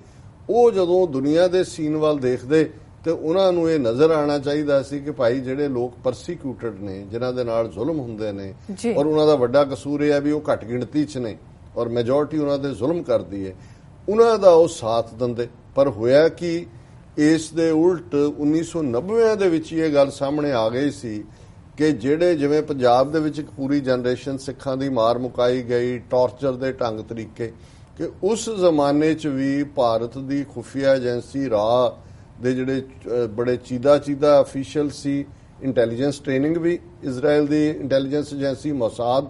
ਉਹ ਜਦੋਂ ਦੁਨੀਆ ਦੇ ਸੀਨ ਵੱਲ ਦੇਖਦੇ ਤੇ ਉਹਨਾਂ ਨੂੰ ਇਹ ਨਜ਼ਰ ਆਉਣਾ ਚਾਹੀਦਾ ਸੀ ਕਿ ਭਾਈ ਜਿਹੜੇ ਲੋਕ ਪਰਸੀਕਿਊਟਡ ਨੇ, ਜਿਨ੍ਹਾਂ ਦੇ ਨਾਲ ਜ਼ੁਲਮ ਹੁੰਦੇ ਨੇ, ਔਰ ਉਹਨਾਂ ਦਾ ਵੱਡਾ ਕਸੂਰ ਇਹ ਹੈ ਵੀ ਉਹ ਘੱਟ ਗਿਣਤੀ 'ਚ ਨੇ ਔਰ ਮੈਜੋਰਟੀ ਉਹਨਾਂ ਦੇ ਜ਼ੁਲਮ ਕਰਦੀ ਹੈ, ਉਹਨਾਂ ਦਾ ਉਹ ਸਾਥ ਦਿੰਦੇ। ਪਰ ਹੋਇਆ ਕਿ ਇਸ ਦੇ ਉਲਟ 1990 ਦੇ ਵਿੱਚ ਇਹ ਗੱਲ ਸਾਹਮਣੇ ਆ ਗਈ ਸੀ ਕਿ ਜਿਹੜੇ ਜਿਵੇਂ ਪੰਜਾਬ ਦੇ ਵਿੱਚ ਇੱਕ ਪੂਰੀ ਜਨਰੇਸ਼ਨ ਸਿੱਖਾਂ ਦੀ ਮਾਰ ਮੁਕਾਈ ਗਈ, ਟਾਰਚਰ ਦੇ ਢੰਗ ਤਰੀਕੇ, ਕਿ ਉਸ ਜ਼ਮਾਨੇ 'ਚ ਵੀ ਭਾਰਤ ਦੀ ਖੁਫੀਆ ਏਜੰਸੀ ਰਾਹ ਦੇ ਜਿਹੜੇ ਬੜੇ ਚੀਦਾ ਅਫੀਸ਼ੀਅਲ ਸੀ, ਇੰਟੈਲੀਜੈਂਸ ਟ੍ਰੇਨਿੰਗ ਵੀ ਇਜ਼ਰਾਈਲ ਦੀ ਇੰਟੈਲੀਜੈਂਸ ਏਜੰਸੀ ਮੋਸਾਦ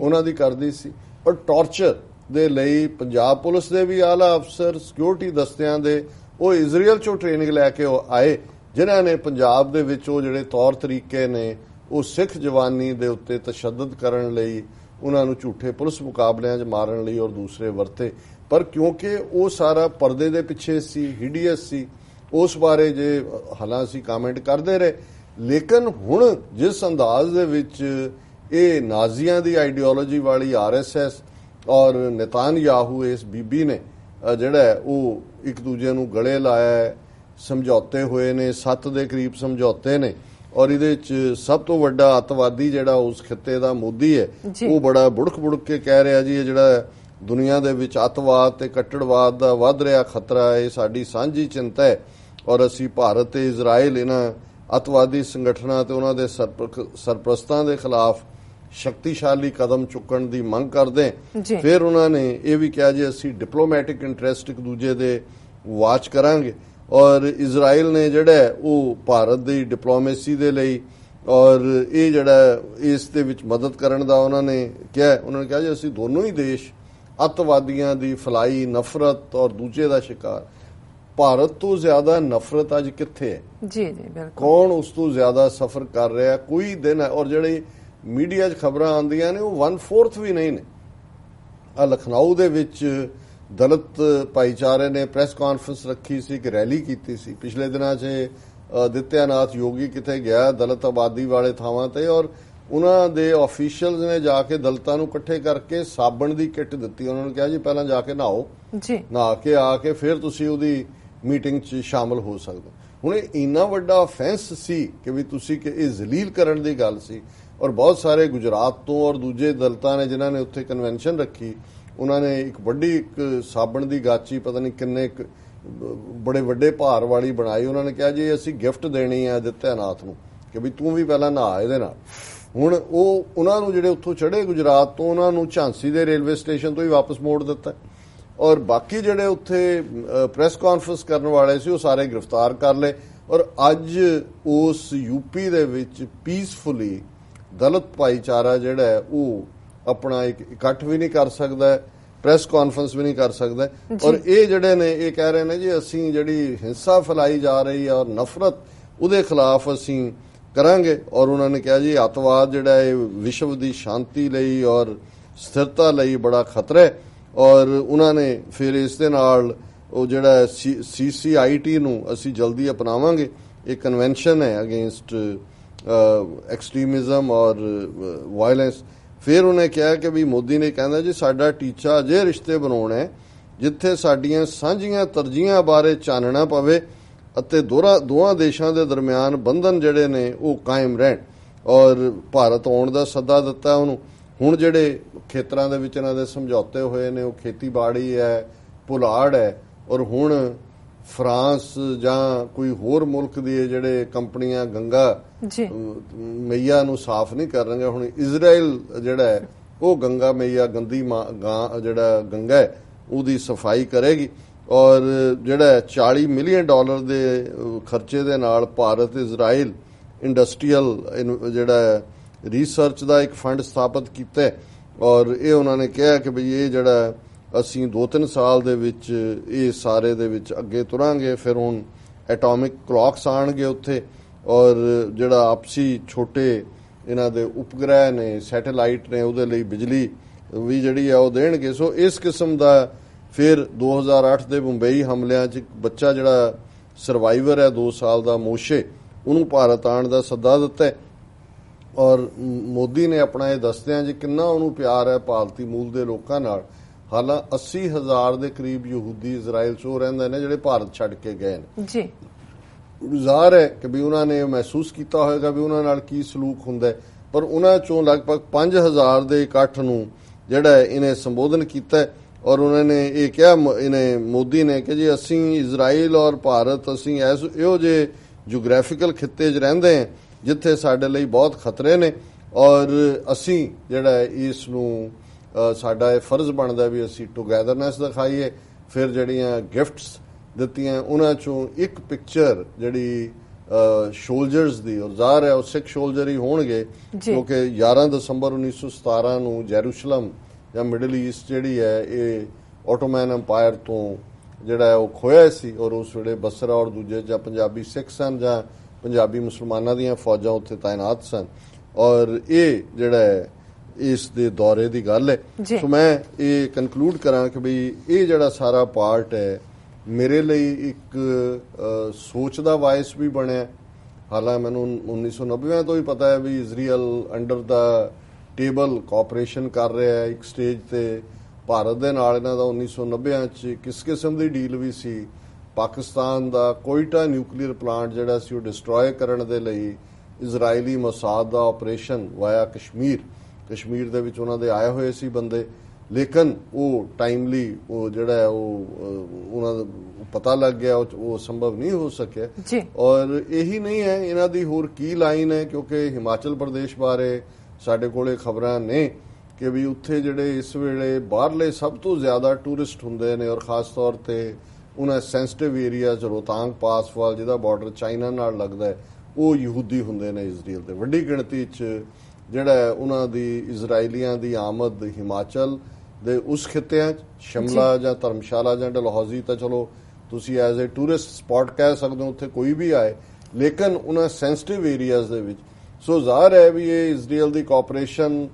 ਉਹਨਾਂ ਦੀ ਕਰਦੀ ਸੀ, ਔਰ ਟਾਰਚਰ ਦੇ ਲਈ ਪੰਜਾਬ ਪੁਲਿਸ ਦੇ ਵੀ ਆਲਾ ਅਫਸਰ, ਸਿਕਿਉਰਿਟੀ ਦਸਤਿਆਂ ਦੇ, ਉਹ ਇਜ਼ਰਾਈਲ 'ਚੋਂ ਟ੍ਰੇਨਿੰਗ ਲੈ ਕੇ ਆਏ, ਜਿਨ੍ਹਾਂ ਨੇ ਪੰਜਾਬ ਦੇ ਵਿੱਚ ਉਹ ਜਿਹੜੇ ਤੌਰ ਤਰੀਕੇ ਨੇ ਉਹ ਸਿੱਖ ਜਵਾਨੀ ਦੇ ਉੱਤੇ ਤਸ਼ੱਦਦ ਕਰਨ ਲਈ, ਉਹਨਾਂ ਨੂੰ ਝੂਠੇ ਪੁਲਿਸ ਮੁਕਾਬਲਿਆਂ 'ਚ ਮਾਰਨ ਲਈ ਔਰ ਦੂਸਰੇ ਵਰਤੇ। ਪਰ ਕਿਉਂਕਿ ਉਹ ਸਾਰਾ ਪਰਦੇ ਦੇ ਪਿੱਛੇ ਸੀ, ਹੀਡੀਅਸ ਸੀ, ਉਸ ਬਾਰੇ ਜੇ ਹਾਲਾਂ ਅਸੀਂ ਕਾਮੈਂਟ ਕਰਦੇ ਰਹੇ, ਲੇਕਿਨ ਹੁਣ ਜਿਸ ਅੰਦਾਜ਼ ਦੇ ਵਿੱਚ ਇਹ ਨਾਜ਼ੀਆਂ ਦੀ ਆਈਡੀਓਲੋਜੀ ਵਾਲੀ RSS ਔਰ ਨੇਤਾਨਯਾਹੂ ਇਸ ਬੀਬੀ ਨੇ ਜਿਹੜਾ ਉਹ ਇੱਕ ਦੂਜੇ ਨੂੰ ਗਲੇ ਲਾਇਆ, ਸਮਝੌਤੇ ਹੋਏ ਨੇ, 7 ਦੇ ਕਰੀਬ ਸਮਝੌਤੇ ਨੇ, ਔਰ ਇਹਦੇ ਚ ਸਭ ਤੋਂ ਵੱਡਾ ਅੱਤਵਾਦੀ ਜਿਹੜਾ ਉਸ ਖਿੱਤੇ ਦਾ ਮੋਦੀ ਹੈ, ਉਹ ਬੜਾ ਬੁੜਕ ਕੇ ਕਹਿ ਰਿਹਾ ਜੀ ਇਹ ਜਿਹੜਾ ਦੁਨੀਆ ਦੇ ਵਿੱਚ ਅੱਤਵਾਦ ਤੇ ਕੱਟੜਵਾਦ ਦਾ ਵੱਧ ਰਿਹਾ ਖਤਰਾ ਹੈ, ਇਹ ਸਾਡੀ ਸਾਂਝੀ ਚਿੰਤਾ ਹੈ ਔਰ ਅਸੀਂ ਭਾਰਤ ਤੇ ਇਜ਼ਰਾਈਲ ਇਹਨਾਂ ਅੱਤਵਾਦੀ ਸੰਗਠਨਾਂ ਤੇ ਉਹਨਾਂ ਦੇ ਸਰਪ੍ਰਸਤਾਂ ਦੇ ਖਿਲਾਫ ਸ਼ਕਤੀਸ਼ਾਲੀ ਕਦਮ ਚੁੱਕਣ ਦੀ ਮੰਗ ਕਰਦੇ। ਫਿਰ ਉਹਨਾਂ ਨੇ ਇਹ ਵੀ ਕਿਹਾ ਜੀ ਅਸੀਂ ਡਿਪਲੋਮੈਟਿਕ ਇੰਟਰਸਟ ਇੱਕ ਦੂਜੇ ਦੇ ਵਾਚ ਕਰਾਂਗੇ ਔਰ ਇਜ਼ਰਾਈਲ ਨੇ ਜਿਹੜਾ ਉਹ ਭਾਰਤ ਦੀ ਡਿਪਲੋਮੇਸੀ ਦੇ ਲਈ ਔਰ ਇਹ ਜਿਹੜਾ ਇਸ ਦੇ ਵਿੱਚ ਮਦਦ ਕਰਨ ਦਾ ਉਹਨਾਂ ਨੇ ਕਿਹਾ ਜੀ ਅਸੀਂ ਦੋਨੋਂ ਹੀ ਦੇਸ਼ ਅੱਤਵਾਦੀਆਂ ਦੀ ਫਲਾਈ ਨਫ਼ਰਤ ਔਰ ਦੂਜੇ ਦਾ ਸ਼ਿਕਾਰ। ਭਾਰਤ ਤੋਂ ਜ਼ਿਆਦਾ ਨਫ਼ਰਤ ਅੱਜ ਕਿੱਥੇ ਹੈ? ਜੀ ਬਿਲਕੁਲ। ਕੌਣ ਉਸ ਤੋਂ ਜ਼ਿਆਦਾ ਸਫਰ ਕਰ ਰਿਹਾ? ਕੋਈ ਦਿਨ ਹੈ ਔਰ ਜਿਹੜੀ ਮੀਡੀਆ 'ਚ ਖਬਰਾਂ ਆਉਂਦੀਆਂ ਨੇ ਉਹ 1/4 ਵੀ ਨਹੀਂ ਨੇ। ਆ ਲਖਨਊ ਦੇ ਵਿੱਚ ਦਲਿਤ ਭਾਈਚਾਰੇ ਨੇ ਪ੍ਰੈਸ ਕਾਨਫਰੰਸ ਰੱਖੀ ਸੀ, ਇੱਕ ਰੈਲੀ ਕੀਤੀ ਸੀ ਪਿਛਲੇ ਦਿਨਾਂ 'ਚ। ਆਦਿੱਤਿਆਨਾਥ ਯੋਗੀ ਕਿਤੇ ਗਿਆ ਦਲਿਤ ਆਬਾਦੀ ਵਾਲੇ ਥਾਵਾਂ ਤੇ ਔਰ ਉਹਨਾਂ ਦੇ ਆਫੀਸ਼ੀਅਲਸ ਨੇ ਜਾ ਕੇ ਦਲਿਤਾਂ ਨੂੰ ਇਕੱਠੇ ਕਰਕੇ ਸਾਬਣ ਦੀ ਕਿੱਟ ਦਿੱਤੀ। ਉਹਨਾਂ ਨੂੰ ਕਿਹਾ ਜੀ ਪਹਿਲਾਂ ਜਾ ਕੇ ਨਹਾਓ, ਨਹਾ ਕੇ ਆ ਕੇ ਫਿਰ ਤੁਸੀਂ ਉਹਦੀ ਮੀਟਿੰਗ 'ਚ ਸ਼ਾਮਲ ਹੋ ਸਕਦੇ। ਹੁਣ ਇਹ ਇੰਨਾ ਵੱਡਾ ਅਫੈਂਸ ਸੀ ਕਿ ਵੀ ਤੁਸੀਂ ਕਿ ਇਹ ਜ਼ਲੀਲ ਕਰਨ ਦੀ ਗੱਲ ਸੀ ਔਰ ਬਹੁਤ ਸਾਰੇ ਗੁਜਰਾਤ ਤੋਂ ਔਰ ਦੂਜੇ ਦਲਿਤਾਂ ਨੇ ਜਿਨ੍ਹਾਂ ਨੇ ਉੱਥੇ ਕਨਵੈਨਸ਼ਨ ਰੱਖੀ, ਉਹਨਾਂ ਨੇ ਇੱਕ ਵੱਡੀ ਇੱਕ ਸਾਬਣ ਦੀ ਗਾਚੀ ਪਤਾ ਨਹੀਂ ਕਿੰਨੇ ਬੜੇ ਵੱਡੇ ਭਾਰ ਵਾਲੀ ਬਣਾਈ। ਉਹਨਾਂ ਨੇ ਕਿਹਾ ਜੀ ਅਸੀਂ ਗਿਫਟ ਦੇਣੀ ਹੈ ਆਦਿੱਤਿਆਨਾਥ ਨੂੰ ਕਿ ਵੀ ਤੂੰ ਵੀ ਪਹਿਲਾਂ ਨਹਾ ਇਹਦੇ ਨਾਲ। ਹੁਣ ਉਹਨਾਂ ਨੂੰ ਜਿਹੜੇ ਉੱਥੋਂ ਚੜ੍ਹੇ ਗੁਜਰਾਤ ਤੋਂ ਉਹਨਾਂ ਨੂੰ ਝਾਂਸੀ ਦੇ ਰੇਲਵੇ ਸਟੇਸ਼ਨ ਤੋਂ ਹੀ ਵਾਪਸ ਮੋੜ ਦਿੱਤਾ ਔਰ ਬਾਕੀ ਜਿਹੜੇ ਉੱਥੇ ਪ੍ਰੈਸ ਕਾਨਫਰੰਸ ਕਰਨ ਵਾਲੇ ਸੀ ਉਹ ਸਾਰੇ ਗ੍ਰਿਫਤਾਰ ਕਰ ਲਏ। ਔਰ ਅੱਜ ਉਸ ਯੂਪੀ ਦੇ ਵਿੱਚ ਪੀਸਫੁਲੀ ਦਲਿਤ ਭਾਈਚਾਰਾ ਜਿਹੜਾ ਉਹ ਆਪਣਾ ਇੱਕ ਇਕੱਠ ਵੀ ਨਹੀਂ ਕਰ ਸਕਦਾ, ਪ੍ਰੈਸ ਕਾਨਫਰੰਸ ਵੀ ਨਹੀਂ ਕਰ ਸਕਦਾ ਔਰ ਇਹ ਜਿਹੜੇ ਨੇ ਇਹ ਕਹਿ ਰਹੇ ਨੇ ਜੀ ਅਸੀਂ ਜਿਹੜੀ ਹਿੰਸਾ ਫੈਲਾਈ ਜਾ ਰਹੀ ਹੈ ਔਰ ਨਫ਼ਰਤ ਉਹਦੇ ਖਿਲਾਫ ਅਸੀਂ ਕਰਾਂਗੇ। ਔਰ ਉਹਨਾਂ ਨੇ ਕਿਹਾ ਜੀ ਅੱਤਵਾਦ ਜਿਹੜਾ ਇਹ ਵਿਸ਼ਵ ਦੀ ਸ਼ਾਂਤੀ ਲਈ ਔਰ ਸਥਿਰਤਾ ਲਈ ਬੜਾ ਖਤਰਾ ਹੈ ਔਰ ਉਹਨਾਂ ਨੇ ਫਿਰ ਇਸ ਦੇ ਨਾਲ ਉਹ ਜਿਹੜਾ CCIT ਨੂੰ ਅਸੀਂ ਜਲਦੀ ਅਪਣਾਵਾਂਗੇ। ਇਹ ਕਨਵੈਨਸ਼ਨ ਹੈ ਅਗੇਂਸਟ ਐਕਸਟ੍ਰੀਮਿਜ਼ਮ ਔਰ ਵਾਇਲੈਂਸ। ਫਿਰ ਉਹਨੇ ਕਿਹਾ ਕਿ ਵੀ ਮੋਦੀ ਨੇ ਕਹਿੰਦਾ ਜੀ ਸਾਡਾ ਟੀਚਾ ਅਜਿਹੇ ਰਿਸ਼ਤੇ ਬਣਾਉਣਾ ਹੈ ਜਿੱਥੇ ਸਾਡੀਆਂ ਸਾਂਝੀਆਂ ਤਰਜੀਹਾਂ ਬਾਰੇ ਚਾਨਣਾ ਪਵੇ ਅਤੇ ਦੋਵਾਂ ਦੇਸ਼ਾਂ ਦੇ ਦਰਮਿਆਨ ਬੰਧਨ ਜਿਹੜੇ ਨੇ ਉਹ ਕਾਇਮ ਰਹਿਣ ਔਰ ਭਾਰਤ ਆਉਣ ਦਾ ਸੱਦਾ ਦਿੱਤਾ ਉਹਨੂੰ। ਹੁਣ ਜਿਹੜੇ ਖੇਤਰਾਂ ਦੇ ਵਿੱਚ ਇਹਨਾਂ ਦੇ ਸਮਝੌਤੇ ਹੋਏ ਨੇ ਉਹ ਖੇਤੀਬਾੜੀ ਹੈ, ਪੁਲਾੜ ਹੈ ਔਰ ਹੁਣ ਫਰਾਂਸ ਜਾਂ ਕੋਈ ਹੋਰ ਮੁਲਕ ਦੀ ਜਿਹੜੇ ਕੰਪਨੀਆਂ ਗੰਗਾ ਮਈਆ ਨੂੰ ਸਾਫ਼ ਨਹੀਂ ਕਰਨਗੇ। ਹੁਣ ਇਜ਼ਰਾਈਲ ਜਿਹੜਾ ਹੈ ਉਹ ਗੰਗਾ ਮਈਆ ਗੰਦੀ ਜਿਹੜਾ ਗੰਗਾ ਹੈ ਉਹਦੀ ਸਫਾਈ ਕਰੇਗੀ ਔਰ ਜਿਹੜਾ $40 ਮਿਲੀਅਨ ਦੇ ਖਰਚੇ ਦੇ ਨਾਲ ਭਾਰਤ ਇਜ਼ਰਾਈਲ ਇੰਡਸਟਰੀਅਲ ਜਿਹੜਾ ਰਿਸਰਚ ਦਾ ਇੱਕ ਫੰਡ ਸਥਾਪਿਤ ਕੀਤਾ ਔਰ ਇਹ ਉਹਨਾਂ ਨੇ ਕਿਹਾ ਕਿ ਬਈ ਇਹ ਜਿਹੜਾ ਅਸੀਂ 2-3 ਸਾਲ ਦੇ ਵਿੱਚ ਇਹ ਸਾਰੇ ਦੇ ਵਿੱਚ ਅੱਗੇ ਤੁਰਾਂਗੇ। ਫਿਰ ਹੁਣ ਐਟੋਮਿਕ ਕਲੌਕਸ ਆਣਗੇ ਉੱਥੇ ਔਰ ਜਿਹੜਾ ਆਪਸੀ ਛੋਟੇ ਇਹਨਾਂ ਦੇ ਉਪਗ੍ਰਹਿ ਨੇ, ਸੈਟੇਲਾਈਟ ਨੇ, ਉਹਦੇ ਲਈ ਬਿਜਲੀ ਵੀ ਜਿਹੜੀ ਆ ਉਹ ਦੇਣਗੇ। ਸੋ ਇਸ ਕਿਸਮ ਦਾ ਫਿਰ 2008 ਦੇ ਮੁੰਬਈ ਹਮਲਿਆਂ 'ਚ ਇੱਕ ਬੱਚਾ ਜਿਹੜਾ ਸਰਵਾਈਵਰ ਹੈ 2 ਸਾਲ ਦਾ ਮੋਸ਼ੇ, ਉਹਨੂੰ ਭਾਰਤ ਆਉਣ ਦਾ ਸੱਦਾ ਦਿੱਤਾ ਔਰ ਮੋਦੀ ਨੇ ਆਪਣਾ ਇਹ ਦੱਸਦਿਆਂ ਜੀ ਕਿੰਨਾ ਉਹਨੂੰ ਪਿਆਰ ਹੈ ਭਾਰਤੀ ਮੂਲ ਦੇ ਲੋਕਾਂ ਨਾਲ। ਹਾਲਾਂ 80,000 ਦੇ ਕਰੀਬ ਯਹੂਦੀ ਇਜ਼ਰਾਈਲ 'ਚ ਉਹ ਰਹਿੰਦੇ ਨੇ ਜਿਹੜੇ ਭਾਰਤ ਛੱਡ ਕੇ ਗਏ ਨੇ ਜੀ। ਜ਼ਾਹਰ ਹੈ ਕਿ ਵੀ ਉਹਨਾਂ ਨੇ ਮਹਿਸੂਸ ਕੀਤਾ ਹੋਵੇਗਾ ਵੀ ਉਹਨਾਂ ਨਾਲ ਕੀ ਸਲੂਕ ਹੁੰਦਾ ਪਰ ਉਹਨਾਂ 'ਚੋਂ ਲਗਭਗ 5,000 ਦੇ ਇਕੱਠ ਨੂੰ ਜਿਹੜਾ ਇਹਨੇ ਸੰਬੋਧਨ ਕੀਤਾ ਔਰ ਉਹਨਾਂ ਨੇ ਇਹ ਕਿਹਾ ਇਹਨੇ ਮੋਦੀ ਨੇ ਕਿ ਜੀ ਅਸੀਂ ਇਜ਼ਰਾਈਲ ਔਰ ਭਾਰਤ ਅਸੀਂ ਇਹੋ ਜਿਹੇ ਜੀਓਗ੍ਰਾਫੀਕਲ ਖਿੱਤੇ 'ਚ ਰਹਿੰਦੇ ਹਾਂ ਜਿੱਥੇ ਸਾਡੇ ਲਈ ਬਹੁਤ ਖਤਰੇ ਨੇ ਔਰ ਅਸੀਂ ਜਿਹੜਾ ਇਸ ਨੂੰ ਸਾਡਾ ਇਹ ਫਰਜ਼ ਬਣਦਾ ਵੀ ਅਸੀਂ ਟੁਗੈਦਰਨੈਸ ਦਿਖਾਈਏ। ਫਿਰ ਜਿਹੜੀਆਂ ਗਿਫਟਸ ਦਿੱਤੀਆਂ ਉਹਨਾਂ 'ਚੋਂ ਇੱਕ ਪਿਕਚਰ ਜਿਹੜੀ ਸ਼ੋਲਜਰਸ ਦੀ ਔਰ ਜ਼ਾਹਰ ਹੈ ਉਹ ਸਿੱਖ ਸ਼ੋਲਜਰ ਹੀ ਹੋਣਗੇ ਕਿਉਂਕਿ 11 ਦਸੰਬਰ 1917 ਨੂੰ ਜੈਰੂਸ਼ਲਮ ਜਾਂ ਮਿਡਲ ਈਸਟ ਜਿਹੜੀ ਹੈ ਇਹ ਆਟੋਮੈਨ ਅੰਪਾਇਰ ਤੋਂ ਜਿਹੜਾ ਉਹ ਖੋਇਆ ਸੀ ਔਰ ਉਸ ਵੇਲੇ ਬਸਰਾ ਔਰ ਦੂਜੇ ਜਾਂ ਪੰਜਾਬੀ ਸਿੱਖ ਸਨ ਜਾਂ ਪੰਜਾਬੀ ਮੁਸਲਮਾਨਾਂ ਦੀਆਂ ਫੌਜਾਂ ਉੱਥੇ ਤਾਇਨਾਤ ਸਨ ਔਰ ਇਹ ਜਿਹੜਾ ਹੈ ਇਸ ਦੇ ਦੌਰੇ ਦੀ ਗੱਲ ਹੈ। ਸੋ ਮੈਂ ਇਹ ਕਨਕਲੂਡ ਕਰਾਂ ਕਿ ਬਈ ਇਹ ਜਿਹੜਾ ਸਾਰਾ ਪਾਰਟ ਹੈ ਮੇਰੇ ਲਈ ਇੱਕ ਸੋਚ ਦਾ ਵਾਇਸ ਵੀ ਬਣਿਆ ਹਾਲਾਂ ਮੈਨੂੰ 1990 ਤੋਂ ਹੀ ਪਤਾ ਹੈ ਵੀ ਇਜ਼ਰਾਈਲ ਅੰਡਰ ਦਾ ਟੇਬਲ ਕੋਆਪਰੇਸ਼ਨ ਕਰ ਰਿਹਾ ਹੈ ਇੱਕ ਸਟੇਜ ਤੇ ਭਾਰਤ ਦੇ ਨਾਲ ਇਹਨਾਂ ਦਾ 1990 ਚ ਕਿਸ ਕਿਸਮ ਦੀ ਡੀਲ ਵੀ ਸੀ। ਪਾਕਿਸਤਾਨ ਦਾ ਕੋਇਟਾ ਨਿਊਕਲੀਅਰ ਪਲਾਂਟ ਜਿਹੜਾ ਸੀ ਉਹ ਡਿਸਟਰੋਏ ਕਰਨ ਦੇ ਲਈ ਇਜ਼ਰਾਈਲੀ ਮੋਸਾਦ ਦਾ ਆਪਰੇਸ਼ਨ ਵਾਇਆ ਕਸ਼ਮੀਰ ਦੇ ਵਿੱਚ ਉਹਨਾਂ ਦੇ ਆਏ ਹੋਏ ਸੀ ਬੰਦੇ, ਲੇਕਿਨ ਉਹ ਟਾਈਮਲੀ ਉਹ ਜਿਹੜਾ ਹੈ ਉਹ ਉਹਨਾਂ ਦਾ ਪਤਾ ਲੱਗ ਗਿਆ, ਉਹ ਸੰਭਵ ਨਹੀਂ ਹੋ ਸਕਿਆ। ਔਰ ਇਹੀ ਨਹੀਂ ਹੈ, ਇਹਨਾਂ ਦੀ ਹੋਰ ਕੀ ਲਾਈਨ ਹੈ, ਕਿਉਂਕਿ ਹਿਮਾਚਲ ਪ੍ਰਦੇਸ਼ ਬਾਰੇ ਸਾਡੇ ਕੋਲੇ ਖਬਰਾਂ ਨੇ ਕਿ ਵੀ ਉੱਥੇ ਜਿਹੜੇ ਇਸ ਵੇਲੇ ਬਾਹਰਲੇ ਸਭ ਤੋਂ ਜ਼ਿਆਦਾ ਟੂਰਿਸਟ ਹੁੰਦੇ ਨੇ, ਔਰ ਖਾਸ ਤੌਰ ਤੇ ਉਹਨਾਂ ਸੈਂਸਿਟਿਵ ਏਰੀਆਜ਼ ਰੋਹਤਾਂਗ ਪਾਸ ਵੱਲ ਜਿਹਦਾ ਬਾਰਡਰ ਚਾਈਨਾ ਨਾਲ ਲੱਗਦਾ ਹੈ, ਉਹ ਯਹੂਦੀ ਹੁੰਦੇ ਨੇ ਇਜ਼ਰਾਈਲ ਦੇ। ਵੱਡੀ ਗਿਣਤੀ 'ਚ ਜਿਹੜਾ ਉਹਨਾਂ ਦੀ ਇਜ਼ਰਾਈਲੀਆਂ ਦੀ ਆਮਦ ਹਿਮਾਚਲ ਦੇ ਉਸ ਖਿੱਤਿਆਂ 'ਚ ਸ਼ਿਮਲਾ ਜਾਂ ਧਰਮਸ਼ਾਲਾ ਜਾਂ ਡਲਹੌਜ਼ੀ ਤਾਂ ਚਲੋ ਤੁਸੀਂ ਐਜ਼ ਏ ਟੂਰਿਸਟ ਸਪੌਟ ਕਹਿ ਸਕਦੇ ਹੋ, ਉੱਥੇ ਕੋਈ ਵੀ ਆਏ, ਲੇਕਿਨ ਉਹਨਾਂ ਸੈਂਸਿਟਿਵ ਏਰੀਆਜ਼ ਦੇ ਵਿੱਚ ਸੋ ਜ਼ਾਹਰ ਹੈ ਵੀ ਇਹ ਇਜ਼ਰਾਈਲ ਦੀ ਕੋਆਪਰੇਸ਼ਨ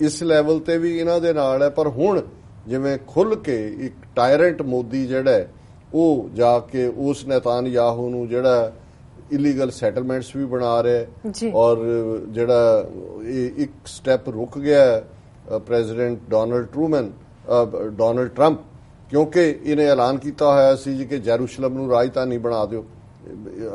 ਇਸ ਲੈਵਲ ਤੇ ਵੀ ਇਹਨਾਂ ਦੇ ਨਾਲ ਹੈ। ਪਰ ਹੁਣ ਜਿਵੇਂ ਖੁੱਲ ਕੇ ਇੱਕ ਟਾਇਰੈਂਟ ਮੋਦੀ ਜਿਹੜਾ ਹੈ ਉਹ ਜਾ ਕੇ ਉਸ ਨੇਤਾਨਯਾਹੂ ਨੂੰ ਜਿਹੜਾ ਇਲੀਗਲ ਸੈਟਲਮੈਂਟਸ ਵੀ ਬਣਾ ਰਿਹਾ, ਔਰ ਜਿਹੜਾ ਇੱਕ ਸਟੈਪ ਰੁਕ ਗਿਆ ਪ੍ਰੈਜ਼ੀਡੈਂਟ ਡੋਨਲਡ ਟਰੰਪ, ਕਿਉਂਕਿ ਇਹਨੇ ਐਲਾਨ ਕੀਤਾ ਹੋਇਆ ਸੀ ਜੀ ਕਿ ਜੈਰੂਸ਼ਲਮ ਨੂੰ ਰਾਜਧਾਨੀ ਬਣਾ ਦਿਓ,